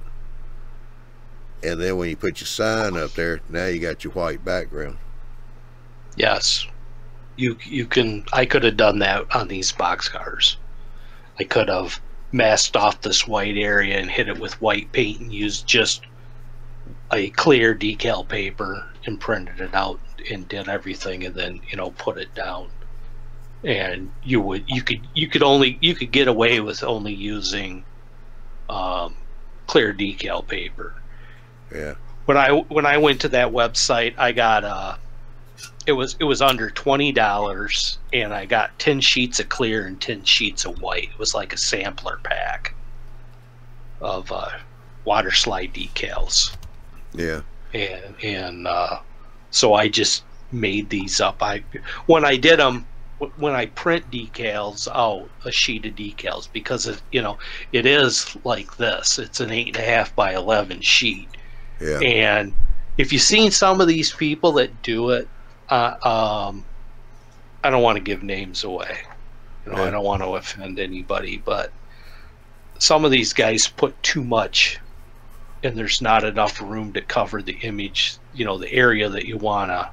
And then when you put your sign up there, now you got your white background. Yes. You can. I could have done that on these boxcars. I could have masked off this white area and hit it with white paint and used just a clear decal paper and printed it out and did everything, and then, you know, put it down. And you could get away with only using clear decal paper. Yeah. When I went to that website, I got it was under $20, and I got 10 sheets of clear and 10 sheets of white. It was like a sampler pack of water slide decals. Yeah. And so I just made these up. When I did them, when I print decals out, a sheet of decals, because it is like this. It's an 8.5 by 11 sheet. Yeah. And if you've seen some of these people that do it, I don't want to give names away. Yeah. I don't want to offend anybody, but some of these guys put too much, and there's not enough room to cover the image, the area that you want to,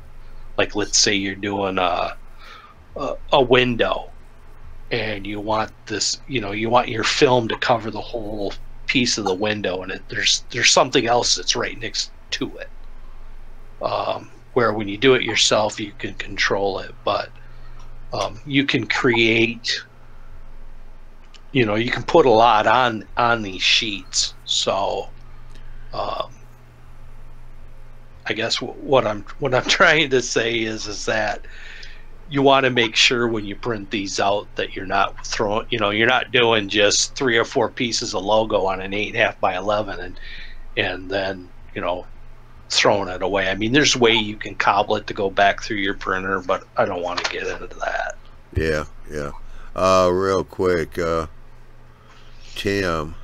like, let's say you're doing a window, and you want this, you want your film to cover the whole piece of the window, and there's something else that's right next to it. Where when you do it yourself, you can control it, but you can create, you can put a lot on these sheets. So I guess what I'm trying to say is that you want to make sure when you print these out that you're not throwing, you're not doing just 3 or 4 pieces of logo on an 8.5 by 11 and then, throwing it away. I mean, there's a way you can cobble it to go back through your printer, but I don't want to get into that. Yeah, yeah. Real quick, Tim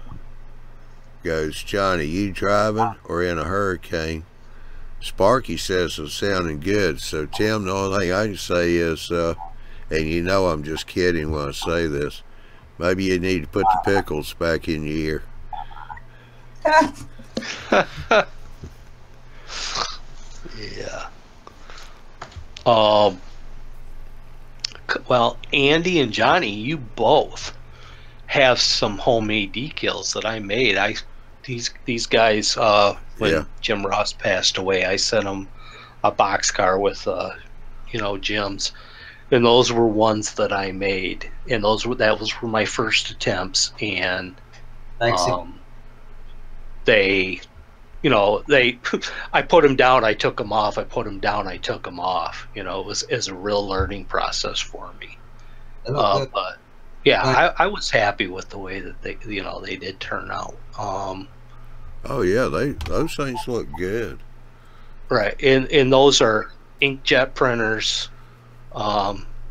goes, Johnny, you driving or in a hurricane? Sparky says it's sounding good. So, Tim, the only thing I can say is, and I'm just kidding when I say this, maybe you need to put the pickles back in your ear. Yeah. Well, Andy and Johnny, you both have some homemade decals that I made. These guys, when Jim Ross passed away, I sent them a boxcar with gems, and those were ones that I made, and that was my first attempts, and they I put them down, I took them off, I put them down, I took them off. It was a real learning process for me. But yeah, I was happy with the way that they did turn out. Oh yeah, those things look good. Right, and those are inkjet printers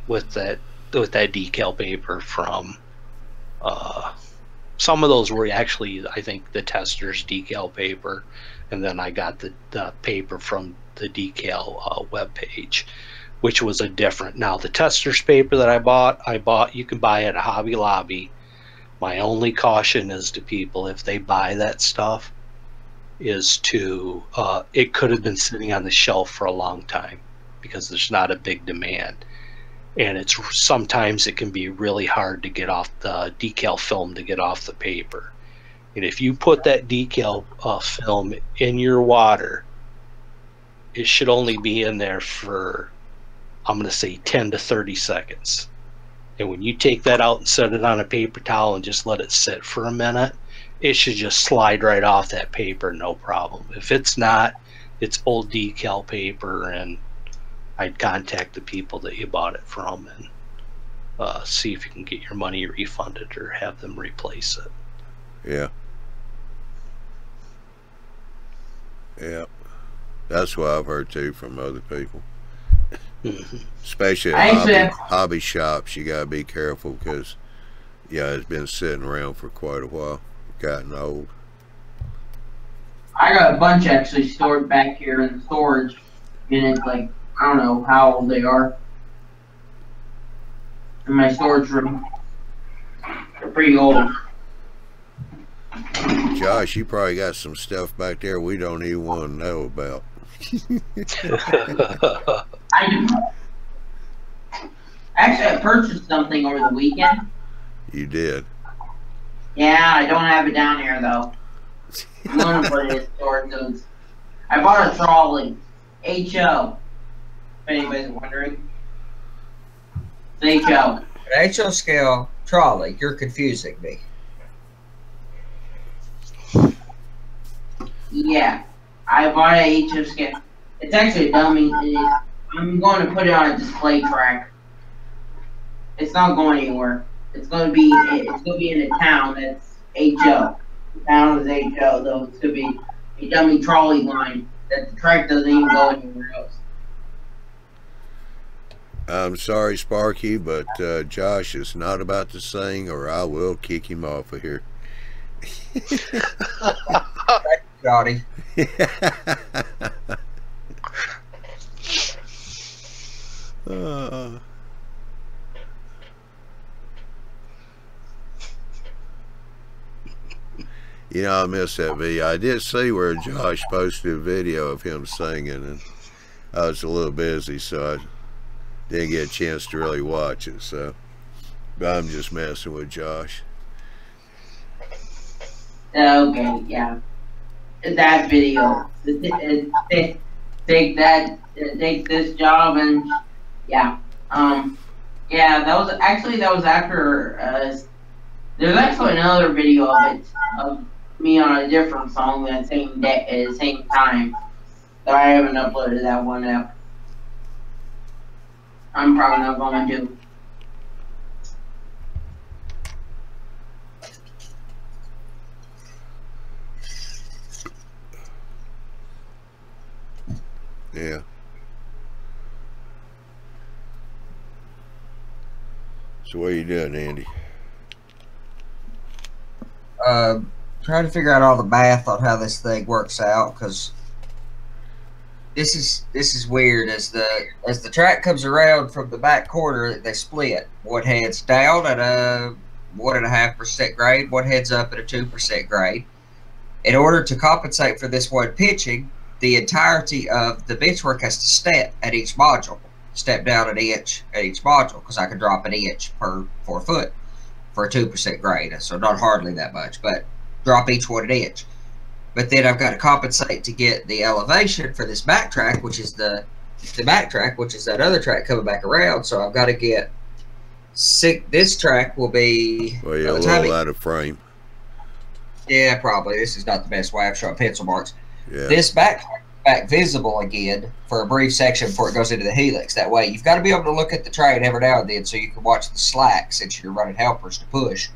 with that decal paper from some of those were actually, I think, the Tester's decal paper, and then I got the paper from the Decal webpage, which was a different. Now, the Tester's paper that I bought, you can buy at a Hobby Lobby. My only caution is to people, if they buy that stuff, is to, it could have been sitting on the shelf for a long time because there's not a big demand. And sometimes it can be really hard to get off the decal film to get off the paper. And if you put that decal film in your water, it should only be in there for, I'm going to say, 10 to 30 seconds. And when you take that out and set it on a paper towel and just let it sit for a minute, it should just slide right off that paper, no problem. If it's not, it's old decal paper, and I'd contact the people that you bought it from and see if you can get your money refunded or have them replace it. Yeah. Yeah. That's what I've heard too from other people. Mm-hmm. Especially at hobby shops, you gotta be careful because, it's been sitting around for quite a while, gotten old. I got a bunch actually stored back here in storage units, like, I don't know how old they are, in my storage room. They're pretty old. Josh, you probably got some stuff back there we don't even want to know about. Actually, I purchased something over the weekend. You did? Yeah, I don't have it down here though. I'm gonna put it in storage. I bought a trolley. HO. If anybody's wondering. It's HO. An HO scale trolley. You're confusing me. Yeah. I bought a HO scale. It's actually a dummy. I'm going to put it on a display track. It's not going anywhere. It's going to be in a town that's HO. The town is HO, though it's going to be a dummy trolley line that the track doesn't even go anywhere else. I'm sorry, Sparky, but Josh is not about to sing, or I will kick him off of here. Johnny. You know, I missed that video. I did see where Josh posted a video of him singing, and I was a little busy, so I didn't get a chance to really watch it. So, but I'm just messing with Josh. Okay, yeah. That video. Take this job and yeah. Yeah, that was after there's actually another video of it of me on a different song that same day at the same time. But I haven't uploaded that one up. I'm probably not going to. Yeah. So what are you doing, Andy? Trying to figure out all the math on how this thing works out, because this is weird. As the track comes around from the back corner, they split. One heads down at a 1.5% grade, one heads up at a 2% grade. In order to compensate for this one pitching, the entirety of the benchwork has to step at each module. Step down an inch at each module, because I can drop an inch per 4 foot for a 2% grade. So not hardly that much, but drop each one an inch. But then I've got to compensate to get the elevation for this back track, which is the back track, which is that other track coming back around. So I've got to get this track will be, well, yeah, a little out of frame. Yeah, probably. This is not the best way. I'm showing pencil marks. Yeah. This back visible again for a brief section before it goes into the helix. That way, you've got to be able to look at the train every now and then so you can watch the slack since you're running helpers to push.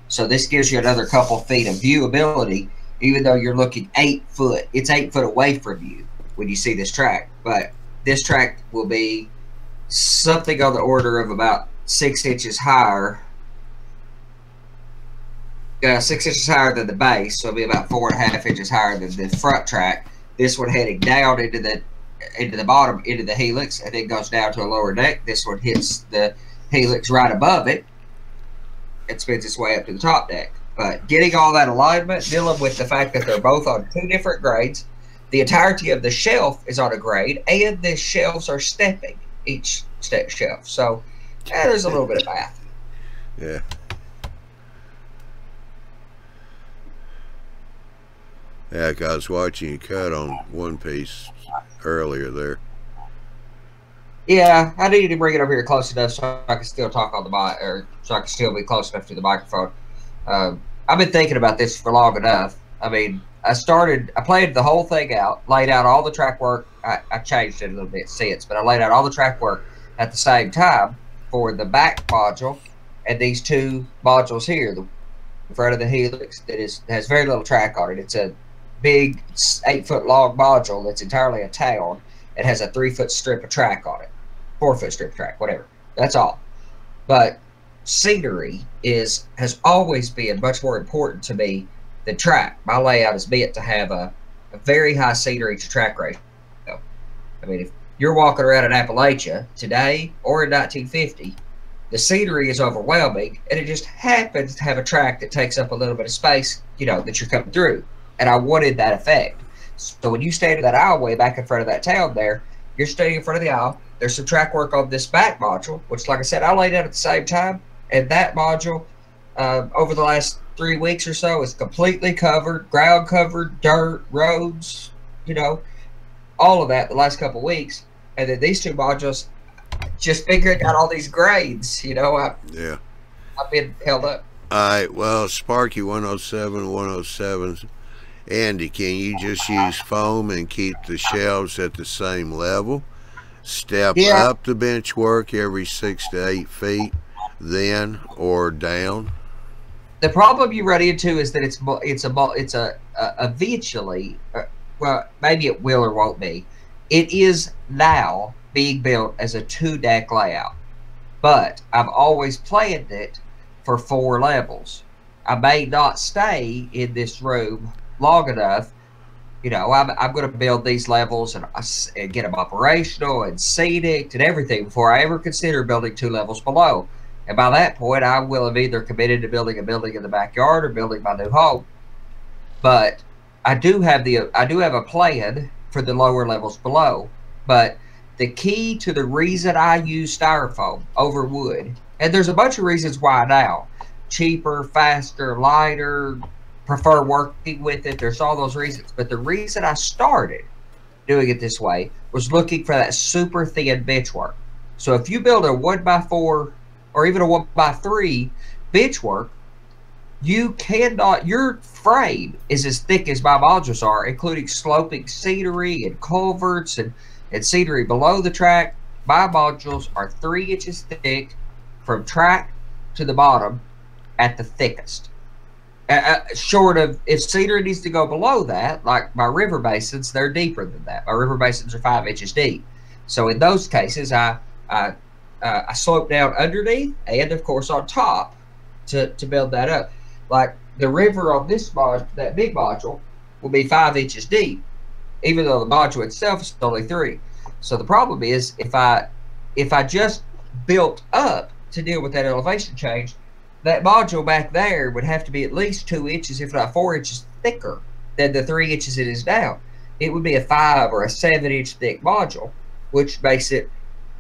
So this gives you another couple feet of viewability, even though you're looking 8 foot. It's 8 foot away from you when you see this track. But this track will be something on the order of about 6 inches higher. 6 inches higher than the base, so it'll be about 4.5 inches higher than the front track. This one heading down into the bottom, into the helix, and then goes down to a lower deck. This one hits the helix right above it and spins its way up to the top deck. But getting all that alignment, dealing with the fact that they're both on 2 different grades, the entirety of the shelf is on a grade, and the shelves are stepping each shelf. So there's a little bit of math. Yeah. Yeah, I was watching you cut on one piece earlier there. Yeah, I needed to bring it over here close enough so I can still talk on the mic, or so I can still be close enough to the microphone. I've been thinking about this for long enough. I mean, I played the whole thing out, laid out all the track work. I changed it a little bit since, but I laid out all the track work at the same time for the back module and these 2 modules here, the front of the helix that has very little track on it. It's a big 8 foot long module that's entirely a town. It has a 3 foot strip of track on it, 4 foot strip of track, whatever. That's all. But scenery has always been much more important to me than track. My layout is meant to have a very high scenery to track ratio. I mean, if you're walking around in Appalachia today or in 1950, the scenery is overwhelming, and it just happens to have a track that takes up a little bit of space, you know, that you're coming through. And I wanted that effect. So when you stand in that aisleway back in front of that town there, you're standing in front of the aisle. There's some track work on this back module, which, like I said, I laid out at the same time. And that module, over the last 3 weeks or so, is completely covered, ground covered, dirt, roads, you know, all of that the last couple of weeks. And then these two modules, just figuring out all these grades, you know, I've been held up. All right, well, Sparky 107, 107. Andy, can you just use foam and keep the shelves at the same level? Step up the bench work every 6 to 8 feet, then or down. The problem you run into is that it's eventually, well, maybe it will or won't be. It is now being built as a 2-deck layout, but I've always planned it for 4 levels. I may not stay in this room long enough. You know, I'm going to build these levels and get them operational and scenic and everything before I ever consider building 2 levels below. And by that point, I will have either committed to building a building in the backyard or building my new home. But I do have a plan for the lower levels below. But the key to the reason I use styrofoam over wood, and there's a bunch of reasons why now: cheaper, faster, lighter, prefer working with it. There's all those reasons. But the reason I started doing it this way was looking for that super thin benchwork. So if you build a 1x4 or even a 1x3 benchwork, you cannot, your frame is as thick as my modules are, including sloping scenery and culverts and scenery below the track. My modules are 3 inches thick from track to the bottom at the thickest. Short of, if scenery needs to go below that, like my river basins, they're deeper than that. My river basins are 5 inches deep. So in those cases, I slope down underneath and, of course, on top to build that up. Like the river on this that big module will be 5 inches deep, even though the module itself is only 3. So the problem is, if I just built up to deal with that elevation change, that module back there would have to be at least 2 inches, if not 4 inches thicker than the 3 inches it is now. It would be a 5 or a 7-inch thick module, which makes it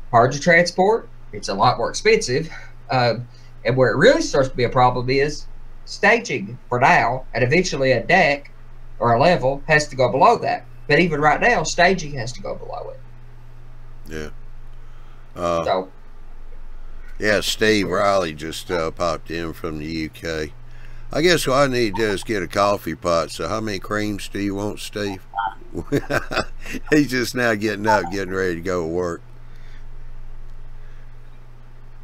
hard to transport. It's a lot more expensive. And where it really starts to be a problem is staging for now, and eventually a deck or a level has to go below that. But even right now, staging has to go below it. Yeah. Yeah, Steve Riley just popped in from the UK. I guess what I need to do is get a coffee pot. So how many creams do you want, Steve? He's just now getting up, getting ready to go to work.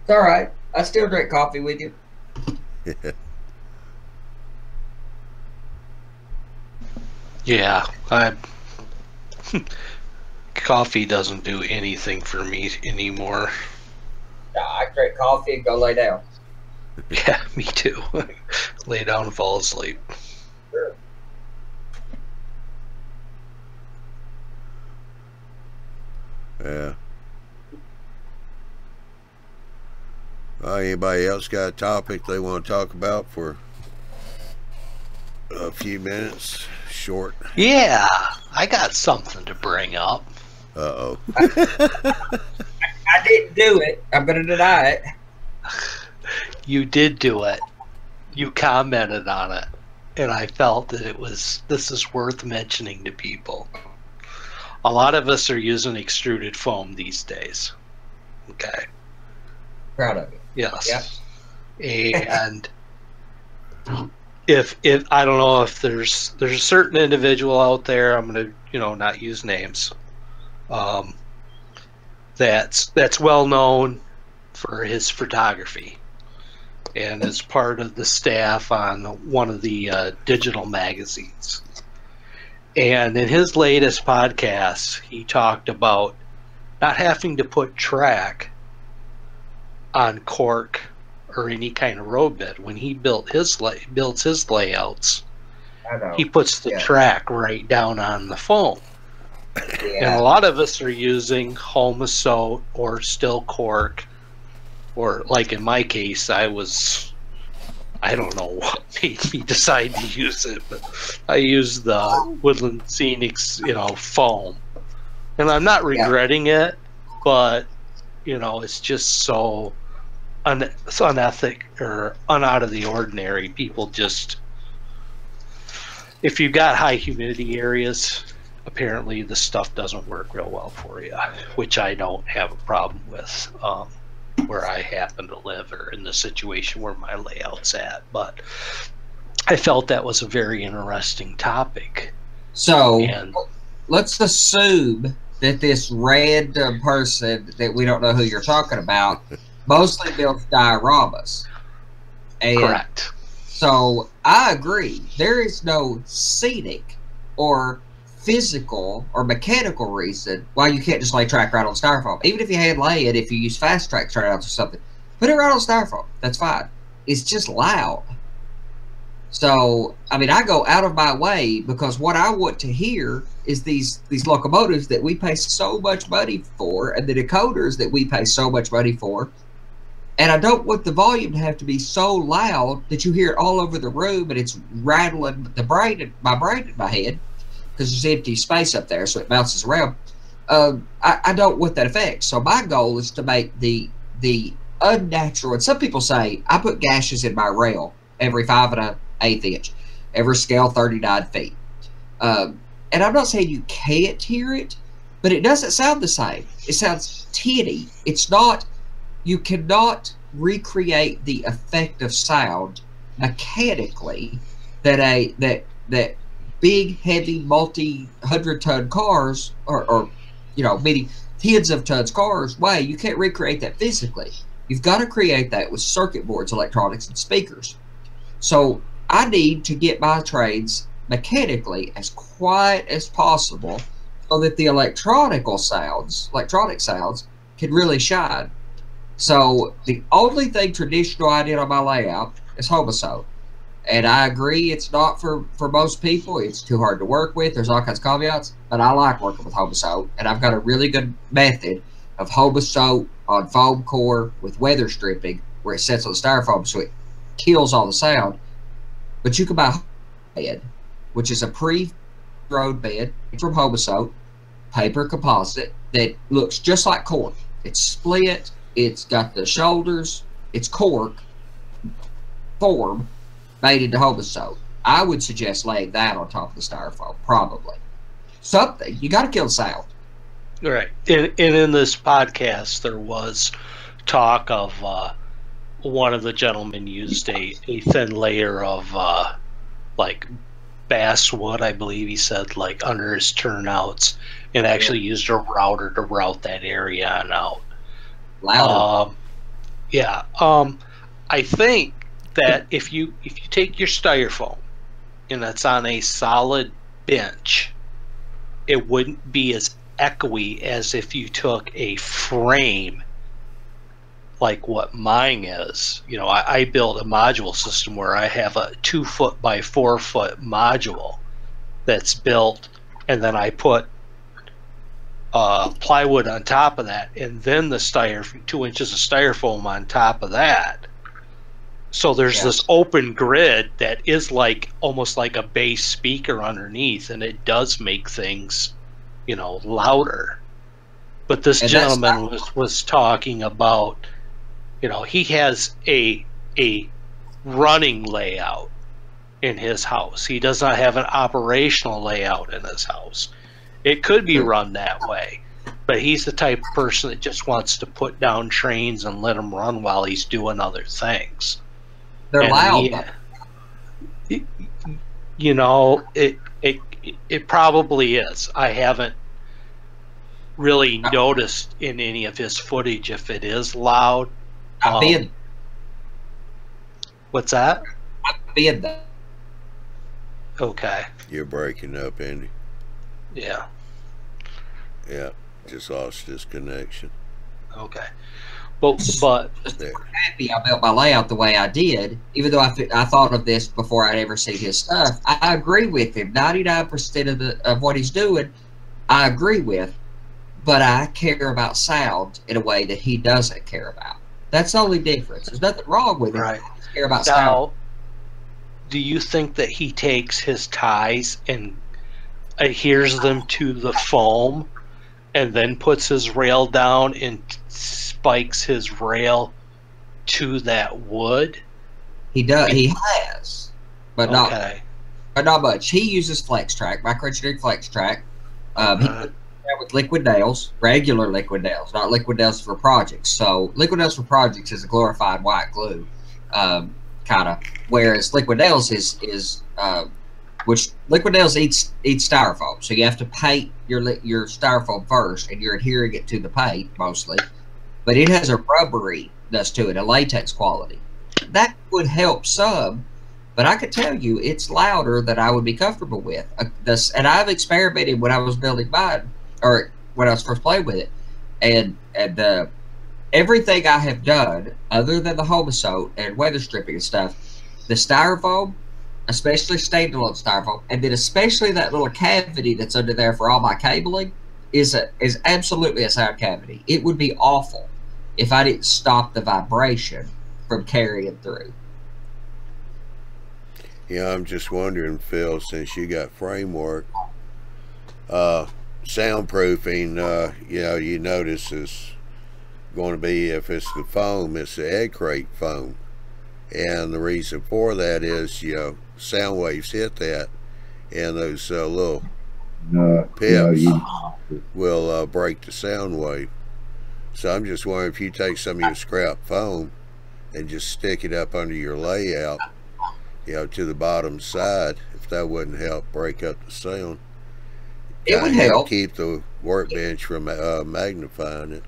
It's all right. I still drink coffee with you. Yeah, coffee doesn't do anything for me anymore. I drink coffee and go lay down. Yeah, me too. Lay down and fall asleep. Sure. Yeah. Anybody else got a topic they want to talk about for a few minutes? Short. Yeah, I got something to bring up. Uh-oh. I didn't do it. I'm going to deny it. You did do it. You commented on it. And I felt that this is worth mentioning to people. A lot of us are using extruded foam these days. Okay. Proud of you. Yes. Yep. And if I don't know if there's a certain individual out there, I'm gonna not use names, that's well known for his photography and is part of the staff on one of the digital magazines. And in his latest podcast, he talked about not having to put track on cork or any kind of roadbed. When he builds his layouts, he puts the track right down on the foam. Yeah. And a lot of us are using Homosote or still cork or like in my case, I don't know what made me decide to use it, but I used the Woodland Scenics, foam. And I'm not regretting it, but, it's just so unethic or unout of the ordinary. People just, if you've got high humidity areas, apparently the stuff doesn't work real well for you, which I don't have a problem with. Where I happen to live or in the situation where my layout's at, but I felt that was a very interesting topic. So let's assume that this random person that we don't know who you're talking about mostly builds dioramas. And correct. So I agree. There is no scenic or physical or mechanical reason why you can't just lay track right on styrofoam. Even if you hand lay it, if you use fast track turnouts or something, put it right on styrofoam. That's fine. It's just loud. So, I mean, I go out of my way because what I want to hear is these locomotives that we pay so much money for and the decoders that we pay so much money for. And I don't want the volume to have to be so loud that you hear it all over the room and it's rattling my brain in my head, because there's empty space up there, so it bounces around. I don't want that effect. So my goal is to make the unnatural, and some people say, I put gashes in my rail every 5 1/8 inch, every scale 39 feet. And I'm not saying you can't hear it, but it doesn't sound the same. It sounds tinny. It's not, you cannot recreate the effect of sound mechanically that big, heavy, multi-100-ton cars, or many tens of tons cars, you can't recreate that physically. You've got to create that with circuit boards, electronics, and speakers. So I need to get my trains mechanically as quiet as possible so that the electronic sounds can really shine. So the only thing traditional I did on my layout is Homosode. And I agree, it's not for most people. It's too hard to work with. There's all kinds of caveats, but I like working with Homosode. And I've got a really good method of Homosode on foam core with weather stripping, where it sets on the styrofoam so it kills all the sound. But you can buy bed, which is a pre-road bed from Homosode, paper composite that looks just like cork. It's split. It's got the shoulders. It's cork form made into Homosode. I would suggest laying that on top of the styrofoam, probably. Something. You got to kill the sound. Right. And in this podcast, there was talk of one of the gentlemen used a thin layer of like basswood, I believe he said, like under his turnouts, and actually used a router to route that area and out. Louder. I think that if you take your styrofoam and it's on a solid bench, it wouldn't be as echoey as if you took a frame like what mine is. I built a module system where I have a 2 foot by 4 foot module that's built, and then I put plywood on top of that, and then the 2 inches of styrofoam on top of that. So there's this open grid that is almost like a bass speaker underneath, and it does make things, louder. But this gentleman was talking about, he has a running layout in his house. He does not have an operational layout in his house. It could be run that way, but he's the type of person that just wants to put down trains and let them run while he's doing other things. They're loud. It probably is. I haven't really noticed in any of his footage if it is loud. I've been. What's that? I've been there. Okay. You're breaking up, Andy. Yeah. Yeah, just lost his connection. Okay. But happy I built my layout the way I did, even though I thought of this before I'd ever seen his stuff. I agree with him. 99% of what he's doing, I agree with, but I care about sound in a way that he doesn't care about. That's the only difference. There's nothing wrong with it. Right. I just care about style. Now, do you think that he takes his ties and adheres them to the foam and then puts his rail down and spikes his rail to that wood? He does. He has, but Okay. not much. He uses Flex Track, microengineered Flex Track. He puts it down with liquid nails, regular liquid nails, not liquid nails for projects. So liquid nails for projects is a glorified white glue, kind of. Whereas liquid nails is which liquid nails eats styrofoam. So you have to paint your styrofoam first, and you're adhering it to the paint mostly. But it has a rubberiness to it, a latex quality. That would help some, but I could tell you it's louder than I would be comfortable with. And I've experimented when I was building mine, or when I was first playing with it, and everything I have done, other than the Homosote and weather stripping and stuff, the styrofoam, especially standalone styrofoam, and then especially that little cavity that's under there for all my cabling, is absolutely a sound cavity. It would be awful if I didn't stop the vibration from carrying through. Yeah, I'm just wondering, Phil, since you got framework, soundproofing, you notice is going to be, if it's the foam, it's the egg crate foam. And the reason for that is, sound waves hit that, and those little pips will break the sound wave. So I'm just wondering if you take some of your scrap foam and just stick it up under your layout, to the bottom side, if that wouldn't help break up the sound. It would help. Keep the workbench from magnifying it.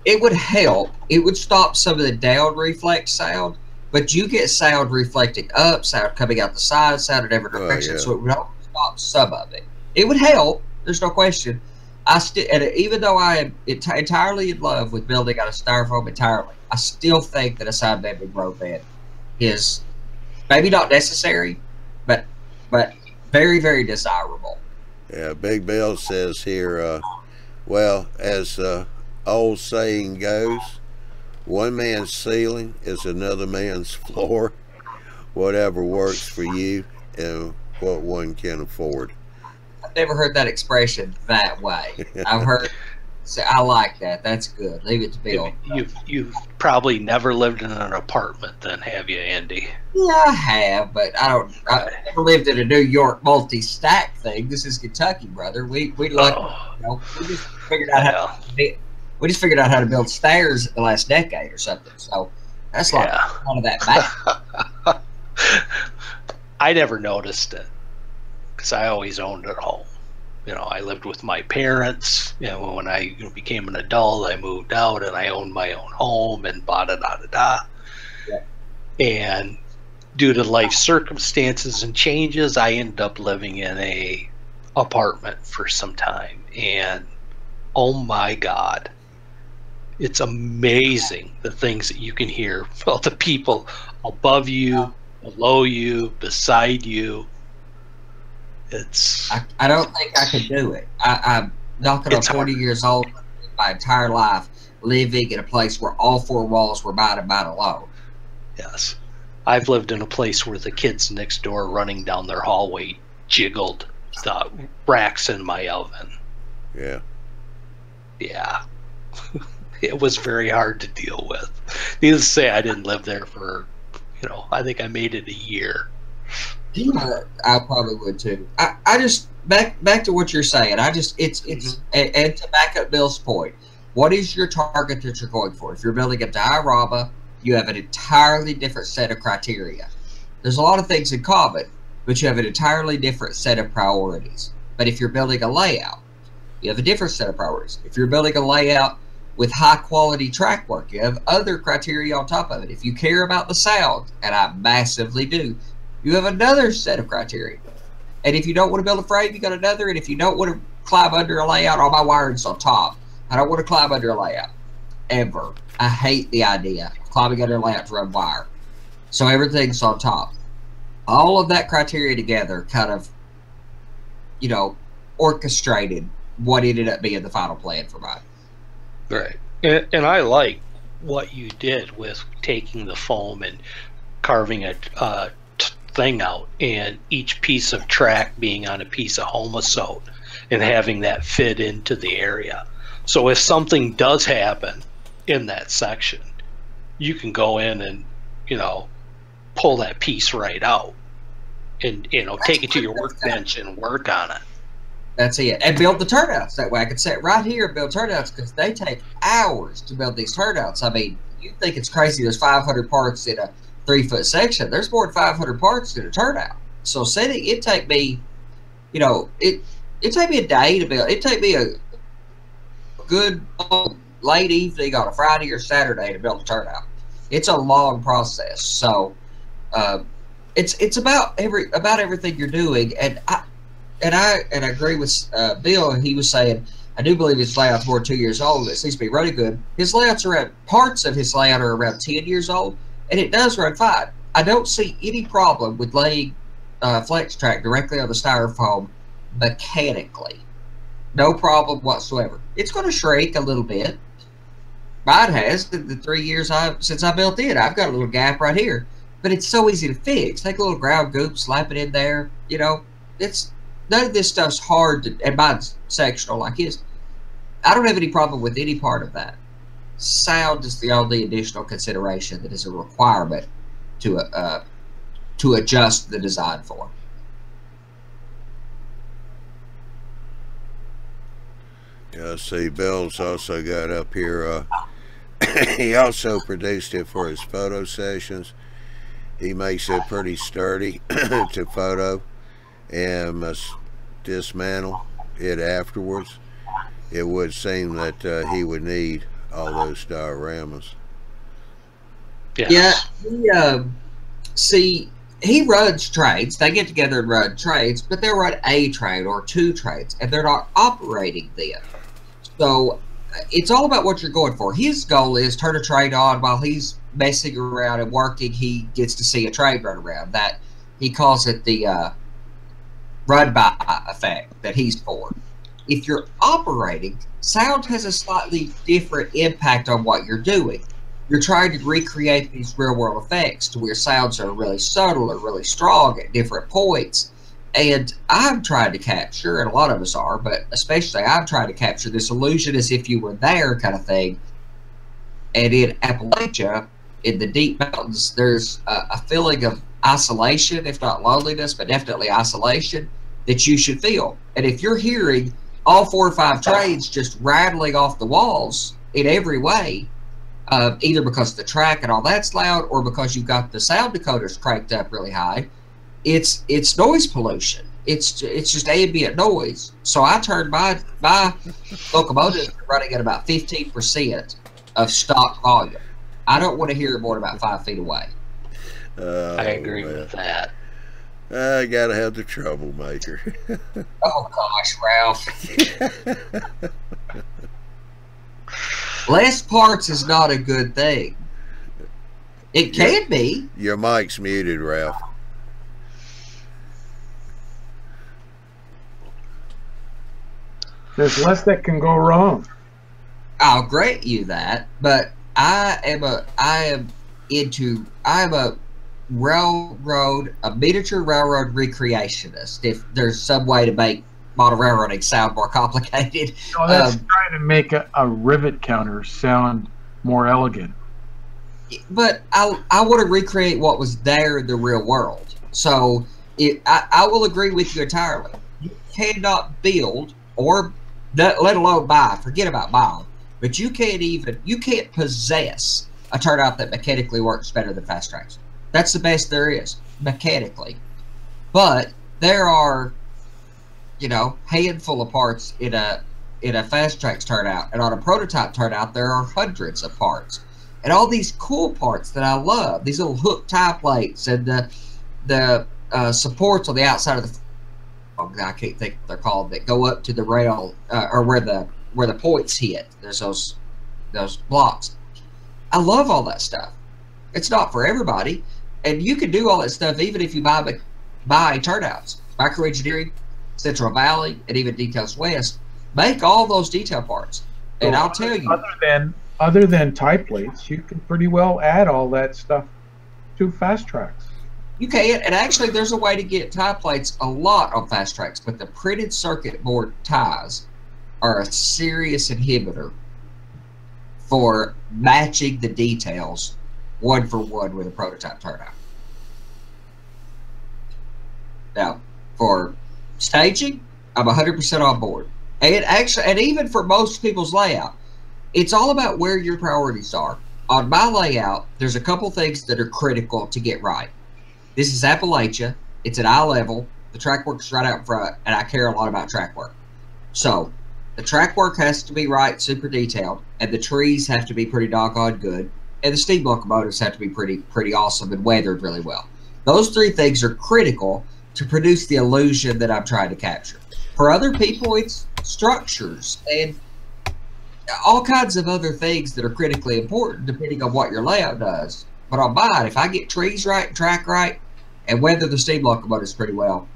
It would help. It would stop some of the down reflex sound, but you get sound reflecting up, sound coming out the side, sound in every direction, so it would help stop some of it. It would help. There's no question. And even though I am entirely in love with building out of styrofoam entirely, I still think that a side bending roadbed is maybe not necessary, but very, very desirable. Yeah, Big Bill says here, well, as old saying goes, one man's ceiling is another man's floor. Whatever works for you and what one can afford. I've never heard that expression that way. I've heard. I like that. That's good. Leave it to Bill. You've probably never lived in an apartment, then, have you, Andy? Yeah, I have, but I never lived in a New York multi-stack thing. This is Kentucky, brother. We we just figured out how to build stairs the last decade or something. So that's like none of that back. I never noticed it because I always owned it at home. I lived with my parents. When I became an adult, I moved out and I owned my own home and da-da-da-da-da. Yeah. And due to life circumstances and changes, I ended up living in a apartment for some time. And oh my God, it's amazing the things that you can hear. Well, the people above you, below you, beside you. I don't think I could do it. I'm knocking on 40 years old, my entire life living in a place where all four walls were mine and mine alone. Yes. I've lived in a place where the kids next door running down their hallway jiggled the racks in my oven. Yeah. Yeah. It was very hard to deal with. Needless to say, I didn't live there for, I think I made it a year. Yeah, I probably would too. I just back to what you're saying. It's and to back up Bill's point, what is your target that you're going for? If you're building a diorama, you have an entirely different set of criteria. There's a lot of things in common, but you have an entirely different set of priorities. But if you're building a layout, you have a different set of priorities. If you're building a layout with high quality track work, you have other criteria on top of it. If you care about the sound, and I massively do, you have another set of criteria. And if you don't want to build a frame, you got another. And if you don't want to climb under a layout, all my wiring's on top. I don't want to climb under a layout. Ever. I hate the idea of climbing under a layout to run wire. So everything's on top. All of that criteria together kind of, orchestrated what ended up being the final plan for mine. Right. And I like what you did with taking the foam and carving a thing out, and each piece of track being on a piece of homosote and having that fit into the area. So if something does happen in that section, you can go in and, you know, pull that piece right out and, you know, take it to your workbench and work on it. That's it. And build the turnouts that way. I could sit right here and build turnouts because they take hours to build these turnouts. I mean, you think it's crazy there's 500 parts in a 3-foot section. There's more than 500 parts in a turnout. So setting, it take me, you know, it take me a day to build. It take me a good late evening on a Friday or Saturday to build a turnout. It's a long process. So it's about everything you're doing. And I agree with Bill. He was saying, I do believe his layout's more than 2 years old. It seems to be running good. His layouts are around, parts of his layout are around 10 years old, and it does run fine. I don't see any problem with laying flex track directly on the styrofoam mechanically. No problem whatsoever. It's going to shrink a little bit. Mine has. In the 3 years since I built it, I've got a little gap right here. But it's so easy to fix. Take a little ground goop, slap it in there. You know, it's none of this stuff's hard to, and mine's sectional like his. I don't have any problem with any part of that. Sound is the only additional consideration that is a requirement to adjust the design for. Yeah, see, Bill's also got up here, he also produced it for his photo sessions. He makes it pretty sturdy to photo and must dismantle it afterwards. It would seem that he would need all those dioramas. Yes. Yeah, see, he runs trades. They get together and run trades, but they'll run a trade or 2 trades, and they're not operating them. So it's all about what you're going for. His goal is turn a trade on while he's messing around and working. He gets to see a trade run around. That he calls it the run-by effect that he's for. If you're operating, sound has a slightly different impact on what you're doing. You're trying to recreate these real-world effects to where sounds are really subtle or really strong at different points. And I'm trying to capture, and a lot of us are, but especially I'm trying to capture this illusion as if you were there kind of thing. And in Appalachia, in the deep mountains, there's a feeling of isolation, if not loneliness, but definitely isolation, that you should feel. And if you're hearing all 4 or 5 trades just rattling off the walls in every way, either because the track and all that's loud or because you've got the sound decoders cranked up really high, it's noise pollution. It's just ambient noise. So I turned my locomotive running at about 15% of stock volume. I don't want to hear it more than about 5 feet away. I agree with that. I gotta have the troublemaker. Oh gosh, Ralph. Less parts is not a good thing. It can be. Your mic's muted, Ralph. There's less that can go wrong. I'll grant you that, but I'm a miniature railroad recreationist. If there's some way to make model railroading sound more complicated. No, that's trying to make a rivet counter sound more elegant. But I want to recreate what was there in the real world. So I will agree with you entirely. You cannot build or let alone buy. Forget about buying. But you can't possess a turnout that mechanically works better than fast tracks. That's the best there is mechanically. But there are, handful of parts in a fast tracks turnout, and on a prototype turnout there are hundreds of parts, and all these cool parts that I love. These little hook tie plates and the supports on the outside of the. I can't think what they're called, that go up to the rail or where the points hit. There's those blocks. I love all that stuff. It's not for everybody, and you can do all that stuff even if you buy turnouts. Microengineering, Central Valley, and even Decals West make all those detail parts. And I'll tell you, other than other than tie plates, you can pretty well add all that stuff to fast tracks. You can, and actually there's a way to get tie plates a lot on fast tracks, but the printed circuit board ties are a serious inhibitor for matching the details one for one with a prototype turnout. Now, for staging, I'm 100% on board. And actually, and even for most people's layout, it's all about where your priorities are. On my layout, there's a couple things that are critical to get right. This is Appalachia. It's at eye level. The track work's right out front, and I care a lot about track work. So the track work has to be right, super detailed, and the trees have to be pretty doggone good, and the steam locomotives have to be pretty awesome and weathered really well. Those three things are critical to produce the illusion that I'm trying to capture. For other people, it's structures and all kinds of other things that are critically important depending on what your layout does. But on mine, if I get trees right, track right, and weather the steam locomotives pretty well,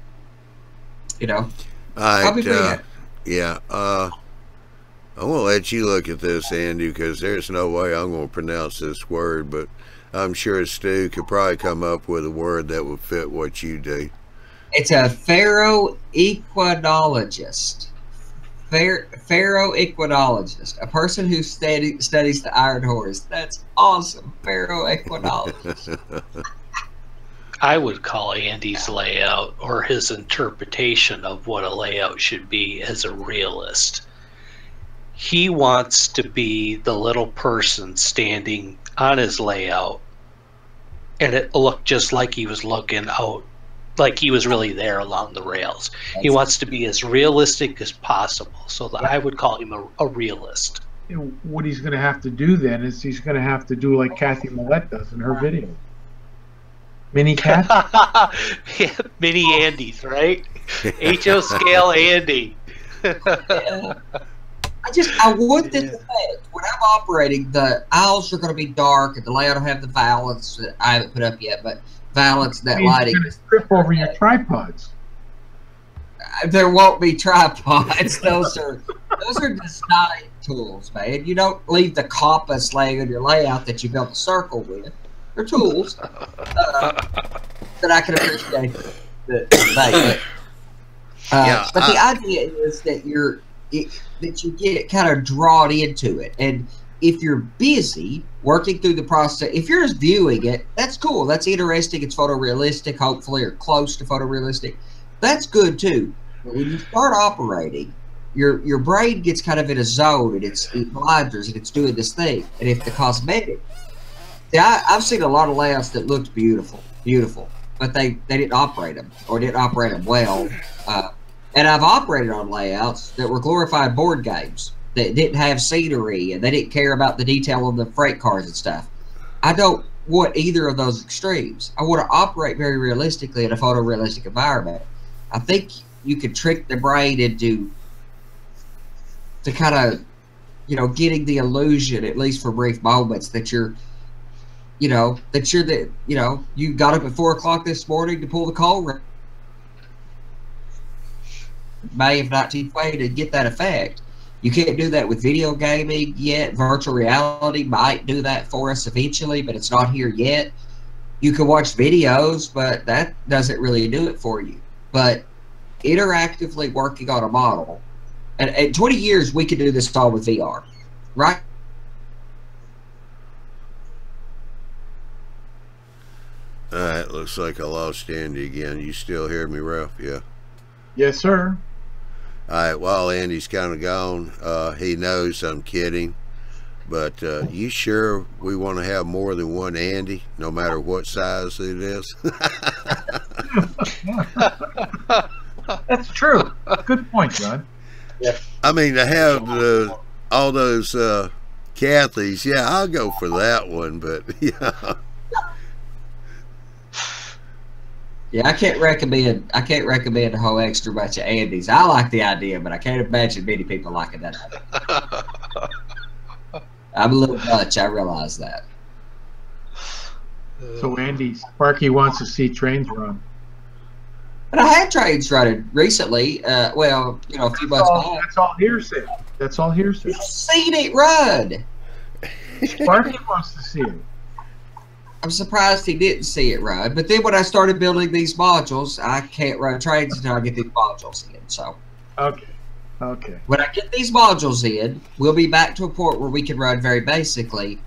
you know, I'll be pretty happy. Yeah, I'm going to let you look at this, Andy, because there's no way I'm going to pronounce this word, but I'm sure Stu could probably come up with a word that would fit what you do. It's a ferroequinologist. Ferroequinologist, a person who studies the iron horse. That's awesome. Ferroequinologist. I would call Andy's layout or his interpretation of what a layout should be as a realist. He wants to be the little person standing on his layout, and it looked just like he was looking out, like he was really there along the rails. He wants to be as realistic as possible, so that I would call him a realist. What he's going to have to do then is he's going to have to do like Kathy Millette does in her video. Mini Kathy? Yeah, mini Andy's, right? HO scale Andy. I want this effect. When I'm operating, the aisles are going to be dark, and the layout will have the valance that I haven't put up yet, but valance, that lighting. You're going to trip over your tripods. There won't be tripods. Those are design tools, man. You don't leave the compass laying on your layout that you built a circle with. They're tools that I can appreciate. But the idea is that that you get kind of drawn into it, and if you're busy working through the process, if you're just viewing it, that's cool. That's interesting. It's photorealistic, hopefully, or close to photorealistic. That's good too. But when you start operating, your brain gets kind of in a zone, and it blinders, and it's doing this thing. And if the cosmetic, I've seen a lot of layouts that looked beautiful, but they didn't operate them, or didn't operate them well. And I've operated on layouts that were glorified board games that didn't have scenery, and they didn't care about the detail of the freight cars and stuff. I don't want either of those extremes. I want to operate very realistically in a photorealistic environment. I think you could trick the brain into kind of, getting the illusion, at least for brief moments, that you got up at 4 o'clock this morning to pull the coal ring. May of 1920 to get that effect. You can't do that with video gaming yet. Virtual reality might do that for us eventually, but it's not here yet. You can watch videos, but that doesn't really do it for you. But interactively working on a model, and in 20 years we could do this all with VR, right? All right, looks like I lost Andy again. You still hear me, Ralph? Yeah. Yes, sir. All right, while Andy's kind of gone, he knows I'm kidding, but you sure we want to have more than one Andy, no matter what size it is? That's true. Good point, John. Yeah. I mean, to have all those Kathys, yeah, I'll go for that one, but yeah. Yeah, I can't recommend a whole extra bunch of Andys. I like the idea, but I can't imagine many people liking that idea. I'm a little much, I realize that. So Andy, Sparky wants to see trains run. And I had trains running recently. A few months back. That's all hearsay. That's all hearsay. You've seen it run. Sparky wants to see it. I'm surprised he didn't see it run. But then when I started building these modules, I can't run trains until I get these modules in. So Okay. Okay. when I get these modules in, we'll be back to a point where we can run very basically.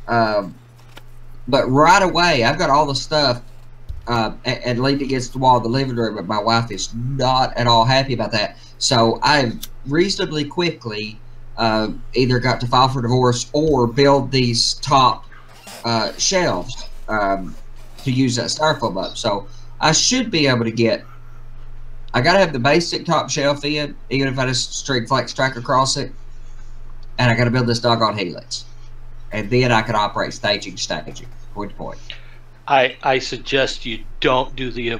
But right away, I've got all the stuff and leaned against the wall of the living room, but my wife is not at all happy about that. So I reasonably quickly either got to file for divorce or build these top shelves to use that styrofoam up. So I should be able to get, I got to have the basic top shelf in, even if I just string flex track across it. And I got to build this doggone helix. And then I can operate staging, point to point. I suggest you don't do the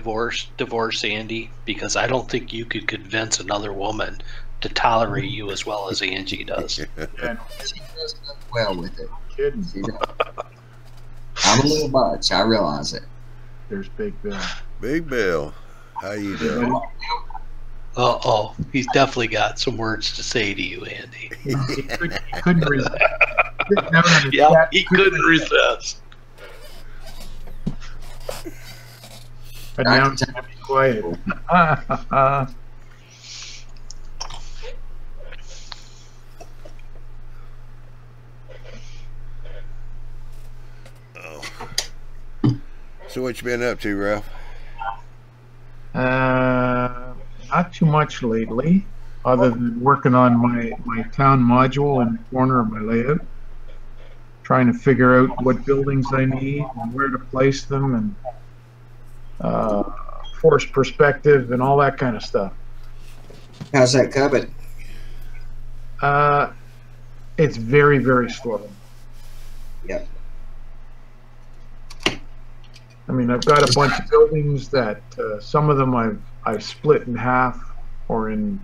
divorce, Andy, because I don't think you could convince another woman to tolerate you as well as Angie does. Yeah, She does well with it. kidding. She does. I'm a little much. I realize it. There's Big Bill. Big Bill, how you doing? Uh-oh, he's definitely got some words to say to you, Andy. He couldn't resist. Yeah, he couldn't resist. But now he's going to be quiet. So what you been up to, Ralph? Not too much lately, other than working on my town module in the corner of my layout. Trying to figure out what buildings I need and where to place them and force perspective and all that kind of stuff. How's that coming? It's very, very slow. Yep. I mean, I've got a bunch of buildings that some of them I've split in half or in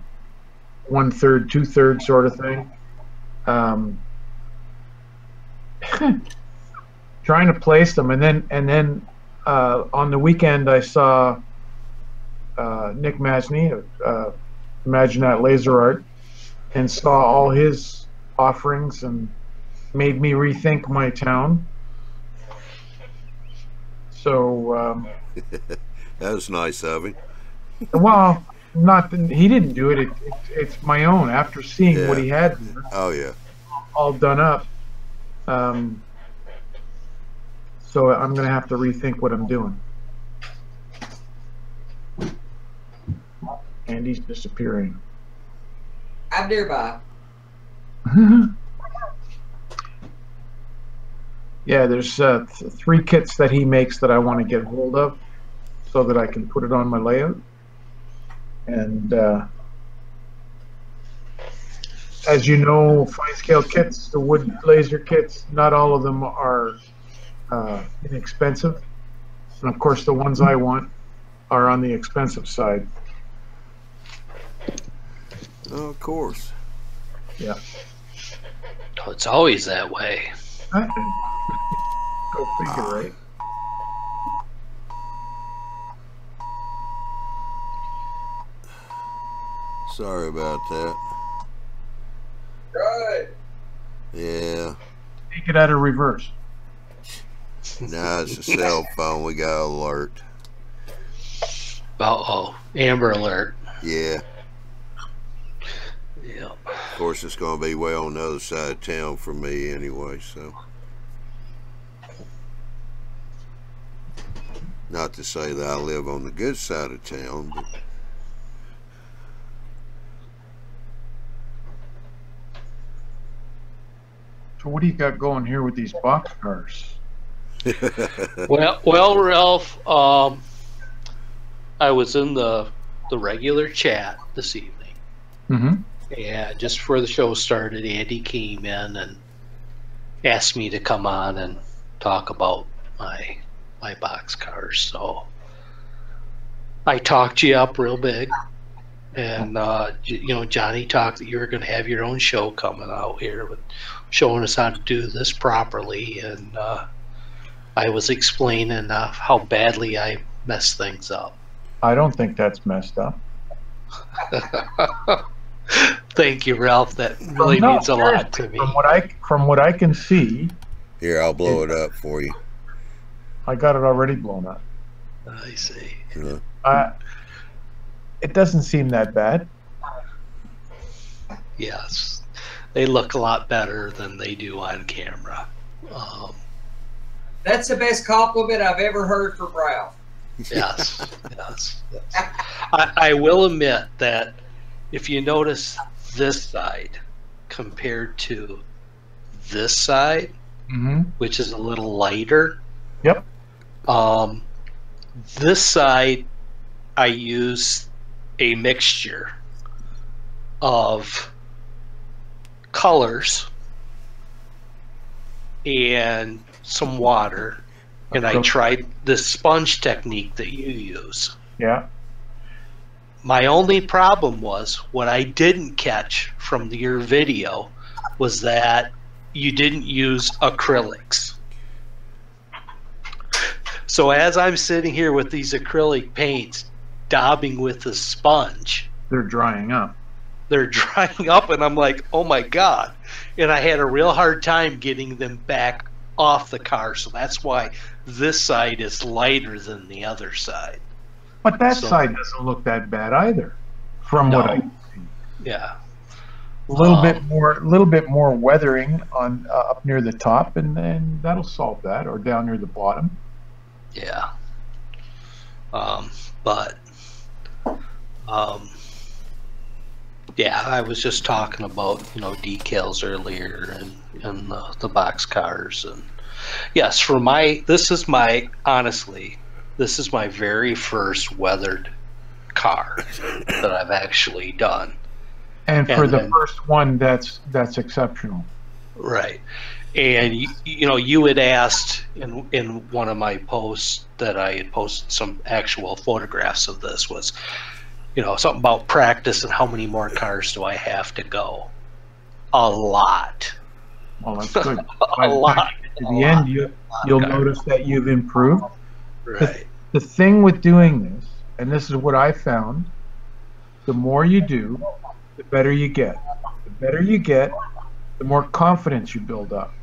1/3, 2/3 sort of thing. Trying to place them, and then on the weekend I saw Nick Masney, Imagine That Laser Art, and saw all his offerings and made me rethink my town. So That was nice of him. well, he didn't do it. It's my own. After seeing what he had there, Oh yeah. all done up. So I'm going to have to rethink what I'm doing. And he's disappearing. I'm nearby. Yeah, there's 3 kits that he makes that I want to get hold of so that I can put it on my layout. And as you know, fine scale kits, the wood laser kits, not all of them are inexpensive. And of course, the ones I want are on the expensive side. Oh, of course. Yeah. Oh, it's always that way. Go figure, right? Sorry about that. Right. Yeah. Take it out of reverse. Nah, it's a cell phone. We got an alert. Uh-oh, Amber Alert. Yeah. Yeah. Of course, it's going to be way on the other side of town for me anyway, so. Not to say that I live on the good side of town, but. So what do you got going here with these boxcars? Well, Ralph, I was in the regular chat this evening. Mm-hmm. And just before the show started, Andy came in and asked me to come on and talk about my boxcars. So I talked you up real big, and Johnny talked that you were going to have your own show coming out here with showing us how to do this properly, and I was explaining how badly I messed things up. I don't think that's messed up. Thank you, Ralph. That really means a lot to me. From what I can see, Here, I'll blow it up for you. I got it already blown up. I see. Yeah. It doesn't seem that bad. Yes, they look a lot better than they do on camera. That's the best compliment I've ever heard from Ralph. Yes, yes. I will admit that if you notice this side compared to this side, which is a little lighter. Yep. This side, I use a mixture of colors and some water, and I tried the sponge technique that you use. Yeah. My only problem was what I didn't catch from your video was that you didn't use acrylics. So as I'm sitting here with these acrylic paints daubing with the sponge, they're drying up. They're drying up, and I'm like, oh my God. And I had a real hard time getting them back off the car. So that's why this side is lighter than the other side. But that side doesn't look that bad either, from what I see. Yeah. A little bit more weathering on up near the top, and then that'll solve that, or down near the bottom. Yeah. Yeah, I was just talking about, decals earlier and the box cars. And yes, this is my very first weathered car that I've actually done. And for the first one, that's exceptional. Right. And you had asked in one of my posts that I had posted some actual photographs of this was, something about practice and how many more cars do I have to go? A lot. Well, that's good. A lot. At the end, you'll notice that you've improved. Right. The thing with doing this, and this is what I found, the more you do, the better you get. The better you get, the more confidence you build up.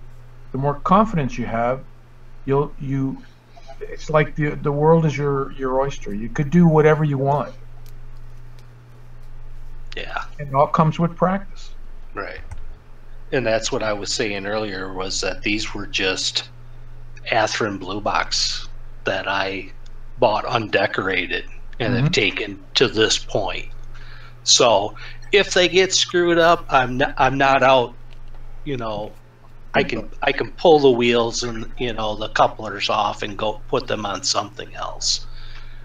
The more confidence you have, it's like the world is your oyster. You could do whatever you want. Yeah. And it all comes with practice. Right. And that's what I was saying earlier, was that these were just Atherin Blue Box that I bought undecorated and have taken to this point. So if they get screwed up, I'm not out. I can pull the wheels and the couplers off and go put them on something else.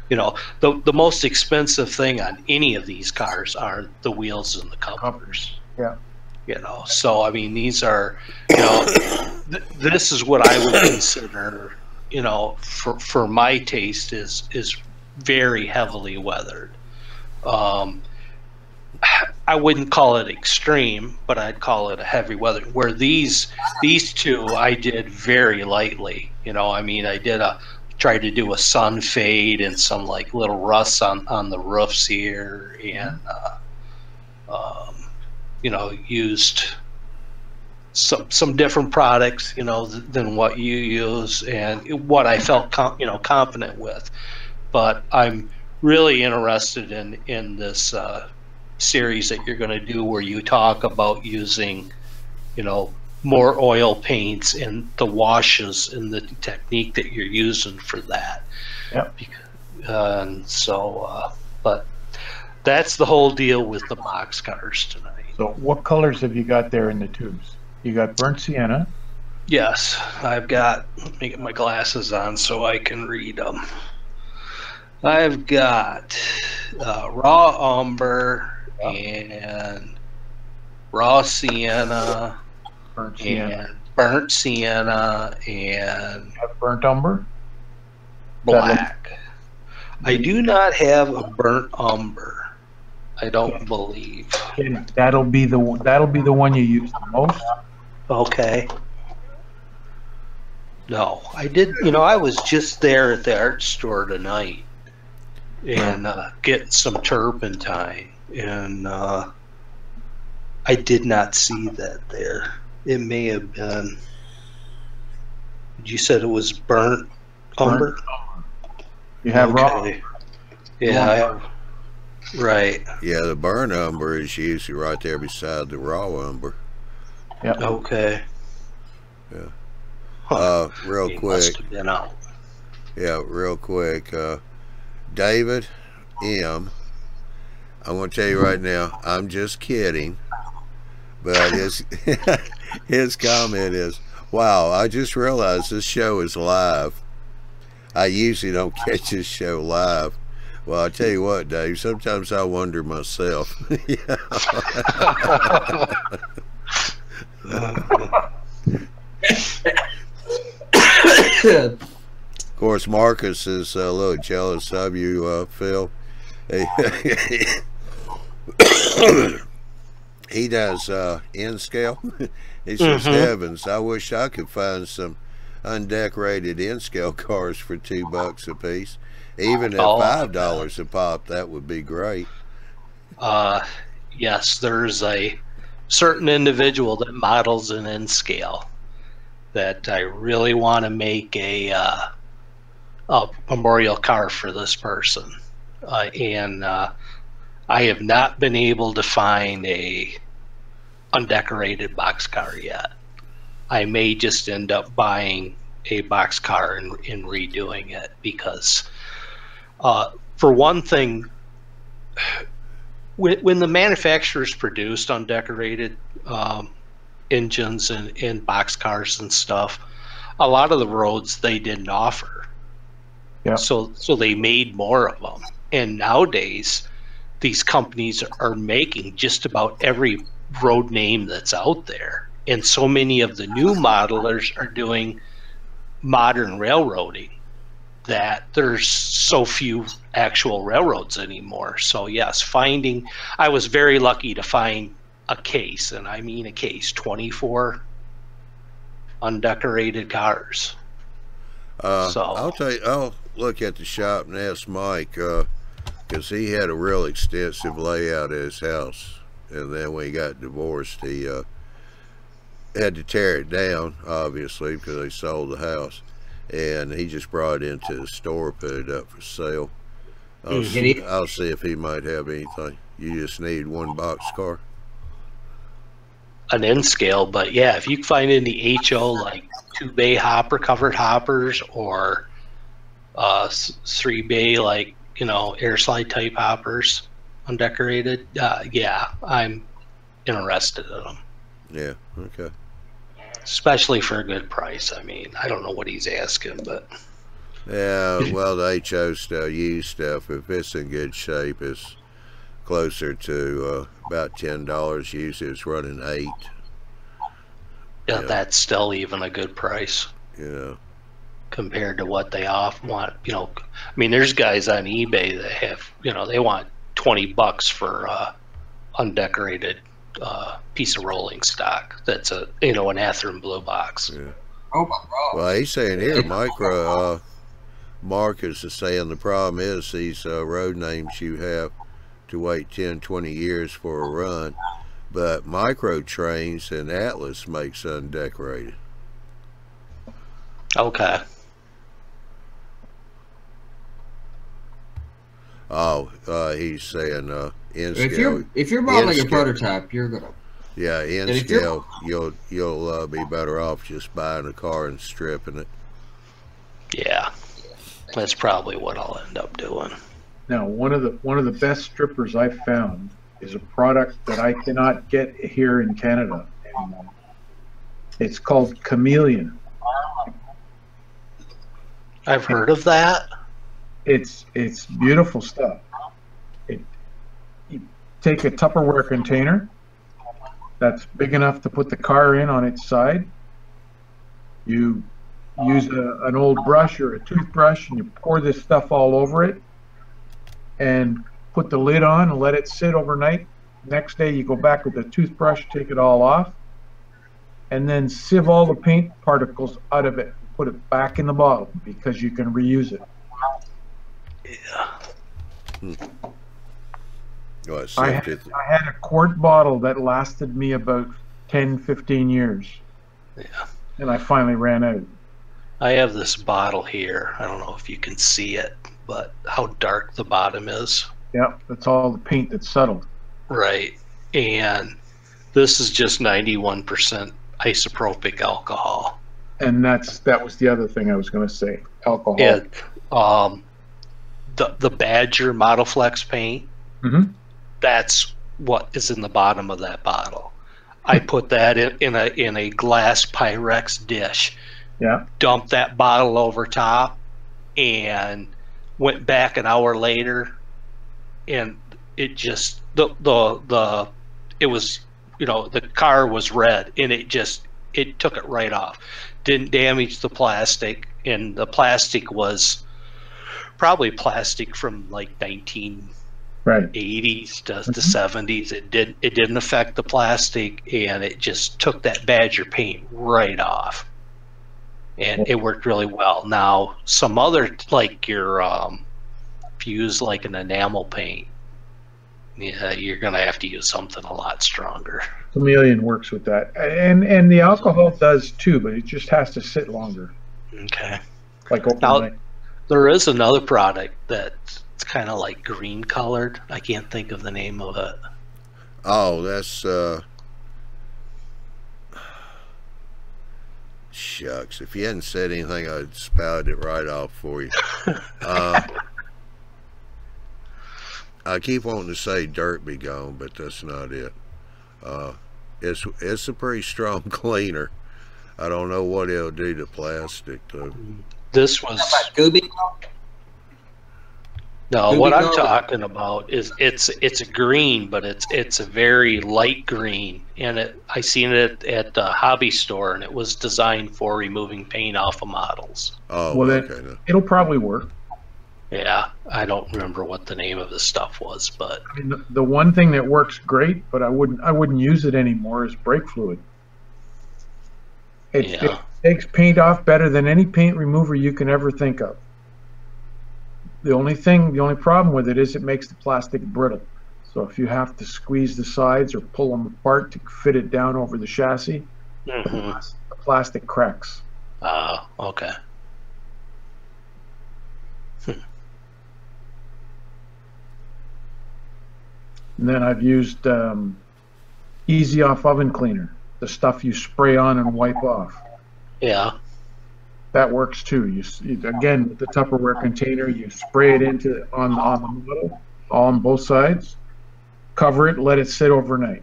The most expensive thing on any of these cars are the wheels and the couplers. Yeah. So I mean, these are, this is what I would consider, for my taste is very heavily weathered. I wouldn't call it extreme, but I'd call it a heavy weather. Where these two I did very lightly. I tried to do a sun fade and some like little rusts on the roofs here, and used some different products than what you use and what I felt confident with. But I'm really interested in this series that you're going to do, where you talk about using more oil paints and the washes and the technique that you're using for that. Yep. But that's the whole deal with the box cars tonight. So what colors have you got there in the tubes? You got burnt sienna. Yes, I've got, let me get my glasses on so I can read them. I've got raw umber and raw sienna, Burnt sienna. and burnt sienna and Burnt umber. black. I do not have a burnt umber. I don't believe. And that'll be the one you use the most. Okay. No, I did. I was just there at the art store tonight and getting some turpentine, and I did not see that there. It may have been. You said it was burnt umber? Burnt umber. You have raw. Okay. Yeah, I have. Right. Yeah, the burnt umber is usually right there beside the raw umber. Yep. Okay. Yeah. Huh. Real He quick. must have been out. Yeah, real quick. David M. I want to tell you right now, I'm just kidding. But his comment is, wow, I just realized this show is live. I usually don't catch this show live. Well, I tell you what, Dave, sometimes I wonder myself. Of course, Marcus is a little jealous of you, Phil. He does N scale. He says, heavens, I wish I could find some undecorated N scale cars for $2 a piece. Even at $5 a pop, that would be great. Yes, there's a certain individual that models an N scale that I really want to make a memorial car for this person. And I have not been able to find a undecorated boxcar yet. I may just end up buying a boxcar and redoing it because, for one thing, when the manufacturers produced undecorated engines and boxcars and stuff, a lot of the roads they didn't offer. Yeah. So they made more of them. And nowadays, these companies are making just about every road name that's out there. And so many of the new modelers are doing modern railroading that there's so few actual railroads anymore. So yes, I was very lucky to find a case, and I mean a case, 24 undecorated cars. I'll tell you, I'll look at the shop and ask Mike, because he had a real extensive layout of his house, and then when he got divorced, he had to tear it down, obviously, because they sold the house, and he just brought it into the store, put it up for sale. I'll see if he might have anything. You just need one box car. An N scale, but yeah, if you find any HO like 2-bay hopper covered hoppers or 3-bay like air slide type hoppers undecorated, yeah, I'm interested in them. Yeah, okay. Especially for a good price. I mean, I don't know what he's asking, but yeah, well, the HO stuff, used stuff, if it's in good shape, it's closer to about $10. Usually it's running $8. yeah, that's still even a good price. Yeah. Compared to what they want. I mean, there's guys on eBay that have, they want $20 for undecorated piece of rolling stock. That's an Athearn blue box. Yeah. Oh my God. Well, he's saying here, Marcus is saying the problem is these road names you have to wait 10, 20 years for a run, but Micro Trains and Atlas makes undecorated. Okay. Oh, he's saying N If you're modeling a prototype, you're gonna. Yeah, N scale. You'll be better off just buying a car and stripping it. Yeah, that's probably what I'll end up doing. Now, one of the best strippers I've found is a product that I cannot get here in Canada anymore. It's called Chameleon. I've heard of that. It's beautiful stuff. You take a Tupperware container that's big enough to put the car in on its side. You use an old brush or a toothbrush and you pour this stuff all over it and put the lid on and let it sit overnight. Next day you go back with the toothbrush, take it all off, and then sieve all the paint particles out of it and put it back in the bottle because you can reuse it. Yeah. I had a quart bottle that lasted me about 10, 15 years. Yeah. And I finally ran out. I have this bottle here. I don't know if you can see it, but how dark the bottom is. Yeah, that's all the paint that's settled. Right. And this is just 91% isopropyl alcohol. And that was the other thing I was going to say. Alcohol. And the Badger Model Flex paint, that's what is in the bottom of that bottle. I put that in a glass Pyrex dish. Yeah. Dumped that bottle over top and went back an hour later, and it just it was, the car was red, and it took it right off. Didn't damage the plastic, and the plastic was probably plastic from like 1980s to the 70s. It didn't affect the plastic, and it just took that Badger paint right off, and it worked really well. Now some other, like your if you use like an enamel paint, yeah, you're gonna have to use something a lot stronger. Chameleon works with that, and the alcohol does too, but it just has to sit longer. Okay. Like Now, overnight. there is another product that's kind of like green colored. I can't think of the name of it. Oh, that's shucks. If you hadn't said anything, I'd spouted it right off for you. I keep wanting to say Dirt Be Gone, but that's not it. It's a pretty strong cleaner. I don't know what it'll do to plastic though. This was Gooby? no. Gooby What I'm Gone? talking about is it's a green, but it's a very light green, and I seen it at the hobby store, and it was designed for removing paint off of models. Oh, Well, okay. No. it'll probably work. Yeah, I don't remember what the name of the stuff was, but I mean, the one thing that works great, but I wouldn't use it anymore, is brake fluid. It takes paint off better than any paint remover you can ever think of. The only problem with it is it makes the plastic brittle. So if you have to squeeze the sides or pull them apart to fit it down over the chassis, the plastic cracks. Okay. And then I've used Easy Off Oven Cleaner, the stuff you spray on and wipe off. Yeah. That works too. You again, with the Tupperware container, you spray it on the model, all on both sides, cover it, let it sit overnight.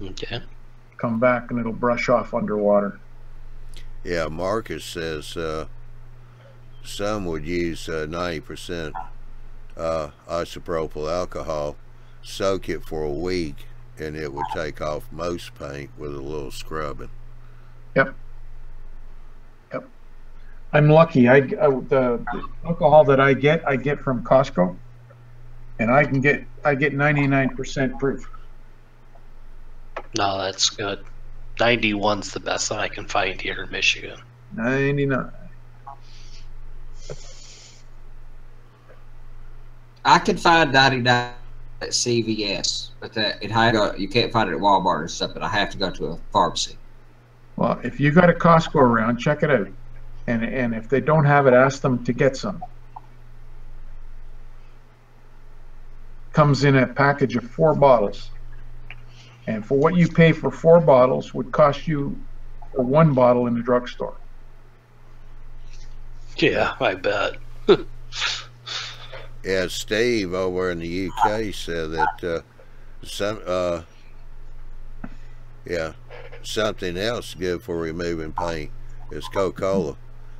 Okay. Come back and it'll brush off underwater. Yeah, Marcus says some would use 90% isopropyl alcohol, soak it for a week, and it would take off most paint with a little scrubbing. Yep. I'm lucky. The alcohol that I get from Costco, and I get 99% proof. No, that's good. 91's the best that I can find here in Michigan. 99. I can find 99 at CVS, but you can't find it at Walmart and stuff. But I have to go to a pharmacy. Well, if you got a Costco around, check it out, and if they don't have it, ask them to get some. Comes in a package of 4 bottles, and for what you pay for 4 bottles would cost you for 1 bottle in the drugstore. Yeah, I bet. Yeah, Steve over in the UK said that something else good for removing paint is Coca-Cola.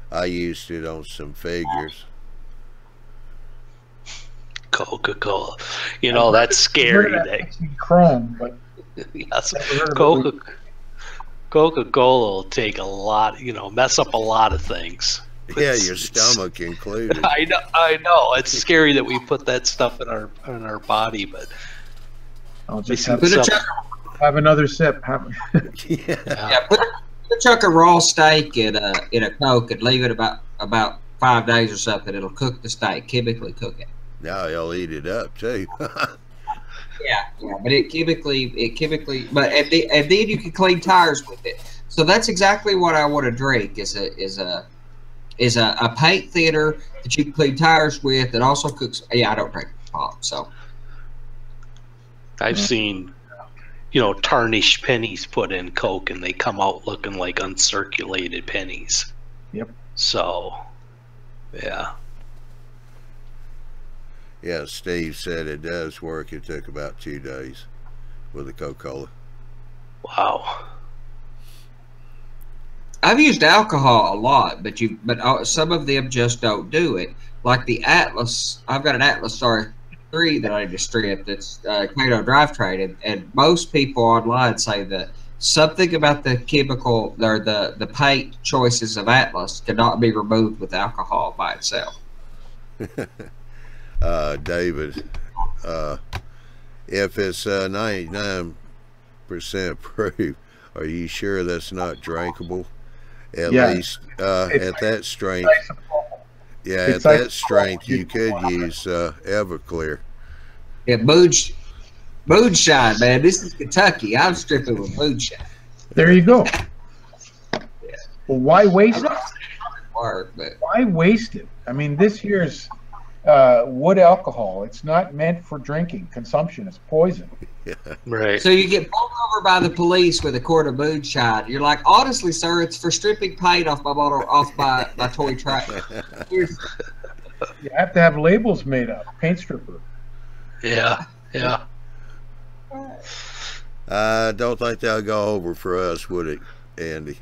I used it on some figures. Coca-Cola. That's scary. Chrome, but yes, Coca-Cola will take a lot, mess up a lot of things. Yeah, your stomach included. I know. It's scary that we put that stuff in our body, but I'll just Have another sip. Yeah, put a chunk of raw steak in a Coke and leave it about 5 days or something. It'll cook the steak, chemically cook it. Now he'll eat it up too. Yeah, but it chemically, and then you can clean tires with it. So that's exactly what I want to drink is a is a paint thinner that you can clean tires with that also cooks. Yeah, I don't drink pop, so. I've seen, you know, tarnished pennies put in Coke and they come out looking like uncirculated pennies. Yep. So, yeah. Yeah, Steve said it does work. It took about 2 days with the Coca-Cola. Wow. I've used alcohol a lot, but some of them just don't do it. Like the Atlas, I've got an Atlas R3 that I need to strip that's Kato drivetrain, and most people online say that something about the chemical or the paint choices of Atlas cannot be removed with alcohol by itself. David, if it's 99% proof, are you sure that's not drinkable? At least at that strength. Yeah, at that strength, you could use Everclear. Yeah, moonshine, man. This is Kentucky. I'm stripping with moonshine. There you go. Well, why waste it? Why waste it? I mean, this here's wood alcohol. It's not meant for drinking, consumption. It's poison. Yeah. Right. So you get pulled over by the police with a quart of moonshine. You're like, honestly, sir, it's for stripping paint off my motor, off my toy tractor. You have to have labels made up. Paint stripper. Yeah. Yeah. I don't think that'll go over for us, would it, Andy?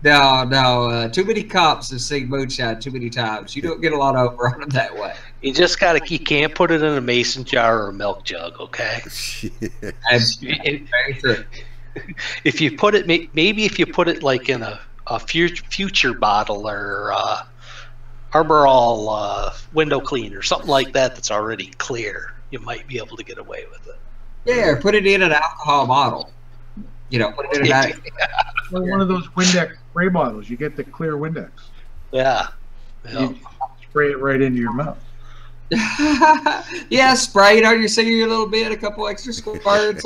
No. Too many cops have seen moonshine too many times. You don't get a lot over on them that way. You just gotta. You can't put it in a mason jar or a milk jug, okay? If you put it, maybe if you put it like in a future bottle or Arbor All window cleaner, something like that that's already clear, you might be able to get away with it. Yeah, put it in an alcohol bottle. You know, put it in an one of those Windex spray bottles. You get the clear Windex. Yeah. You spray it right into your mouth. Yeah, spray it on your cigarette a little bit, a couple extra squirts.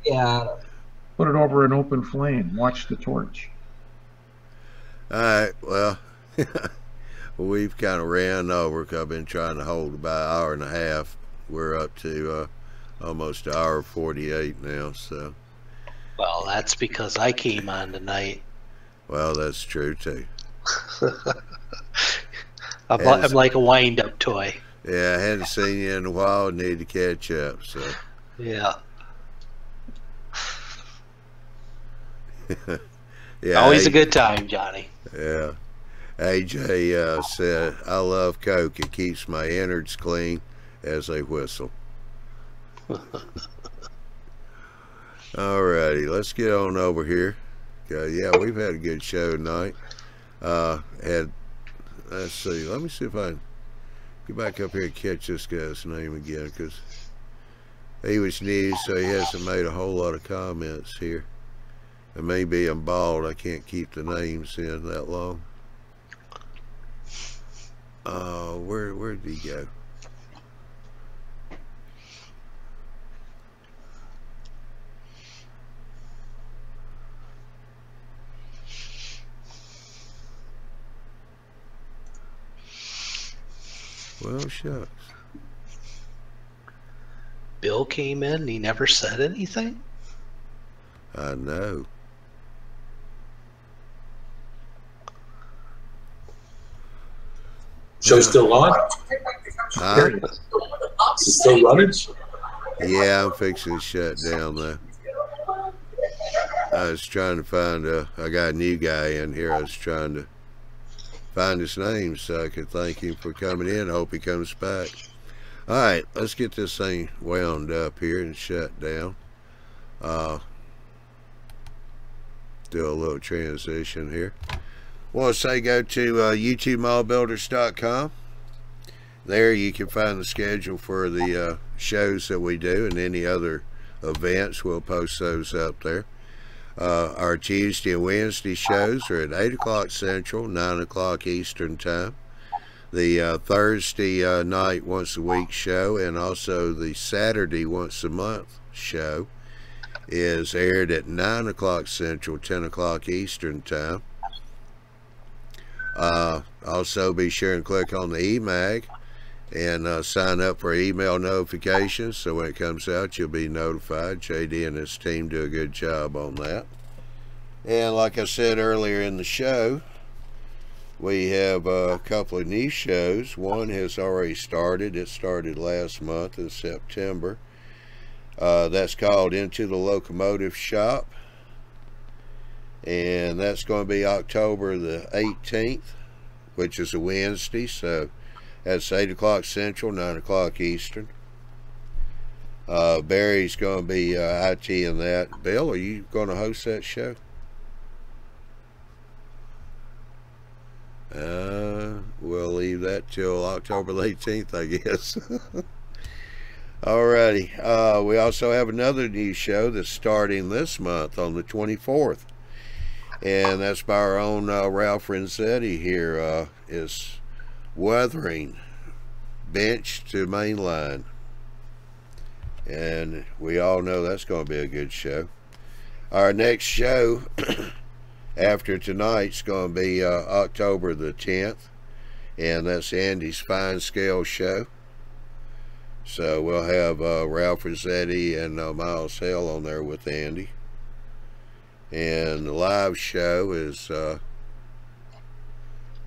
Yeah. Put it over an open flame. Watch the torch. All right. Well, we've kind of ran over. I've been trying to hold about an hour and a half. We're up to almost an hour 48 now. So. Well, that's because I came on tonight. Well, that's true too. I'm like a wind-up toy. Yeah, I hadn't seen you in a while. Need to catch up. So. Yeah. Yeah. Always a good time, Johnny. Yeah. AJ said, "I love Coke. It keeps my innards clean as they whistle." Alrighty, let's get on over here. Yeah, we've had a good show tonight. Let's see. Let me see if I can get back up here and catch this guy's name again, because he was new, so he hasn't made a whole lot of comments here. And maybe I'm bald. I can't keep the names in that long. Where did he go? Well, shucks. Bill came in and he never said anything? I know. Show's still on? Huh? It's still running? Yeah, I'm fixing to shut down though. I was trying to find I got a new guy in here. I was trying to find his name so I could thank him for coming in. Hope he comes back. All right, let's get this thing wound up here and shut down. Do a little transition here. Want to say go to YouTubeMallBuilders.com. There you can find the schedule for the shows that we do and any other events. We'll post those up there. Our Tuesday and Wednesday shows are at 8 o'clock Central, 9 o'clock Eastern Time. The Thursday night once a week show, and also the Saturday once a month show, is aired at 9 o'clock Central, 10 o'clock Eastern Time. Also, be sure and click on the eMag and sign up for email notifications, so when it comes out, you'll be notified. JD and his team do a good job on that. And like I said earlier in the show, we have a couple of new shows. One has already started. It started last month in September. That's called Into the Locomotive Shop. And that's going to be October the 18th, which is a Wednesday. So that's 8 o'clock Central, 9 o'clock Eastern. Barry's going to be IT in that. Bill, are you going to host that show? We'll leave that till October 18th, I guess. Alrighty. We also have another new show that's starting this month on the 24th. And that's by our own Ralph Renzetti here. Is weathering bench to main line. And we all know that's going to be a good show. Our next show after tonight's going to be October the 10th, and that's Andy's Fine Scale show. So we'll have Ralph Renzetti and Miles Hale on there with Andy. And the live show is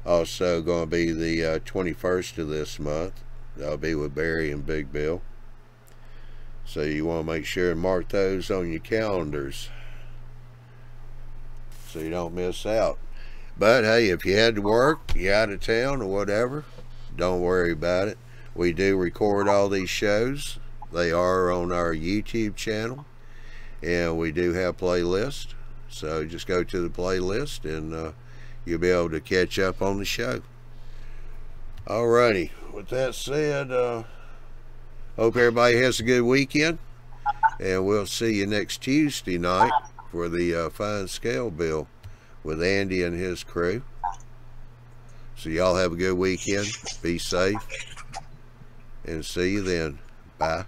also going to be the 21st of this month. That'll be with Barry and Big Bill. So you want to make sure and mark those on your calendars so you don't miss out. But hey, if you had to work, you're out of town or whatever, don't worry about it. We do record all these shows. They are on our YouTube channel, and we do have playlists. So just go to the playlist and you'll be able to catch up on the show. Alrighty, with that said, hope everybody has a good weekend, and we'll see you next Tuesday night for the Fine Scale Bill with Andy and his crew. So y'all have a good weekend, be safe, and see you then. Bye.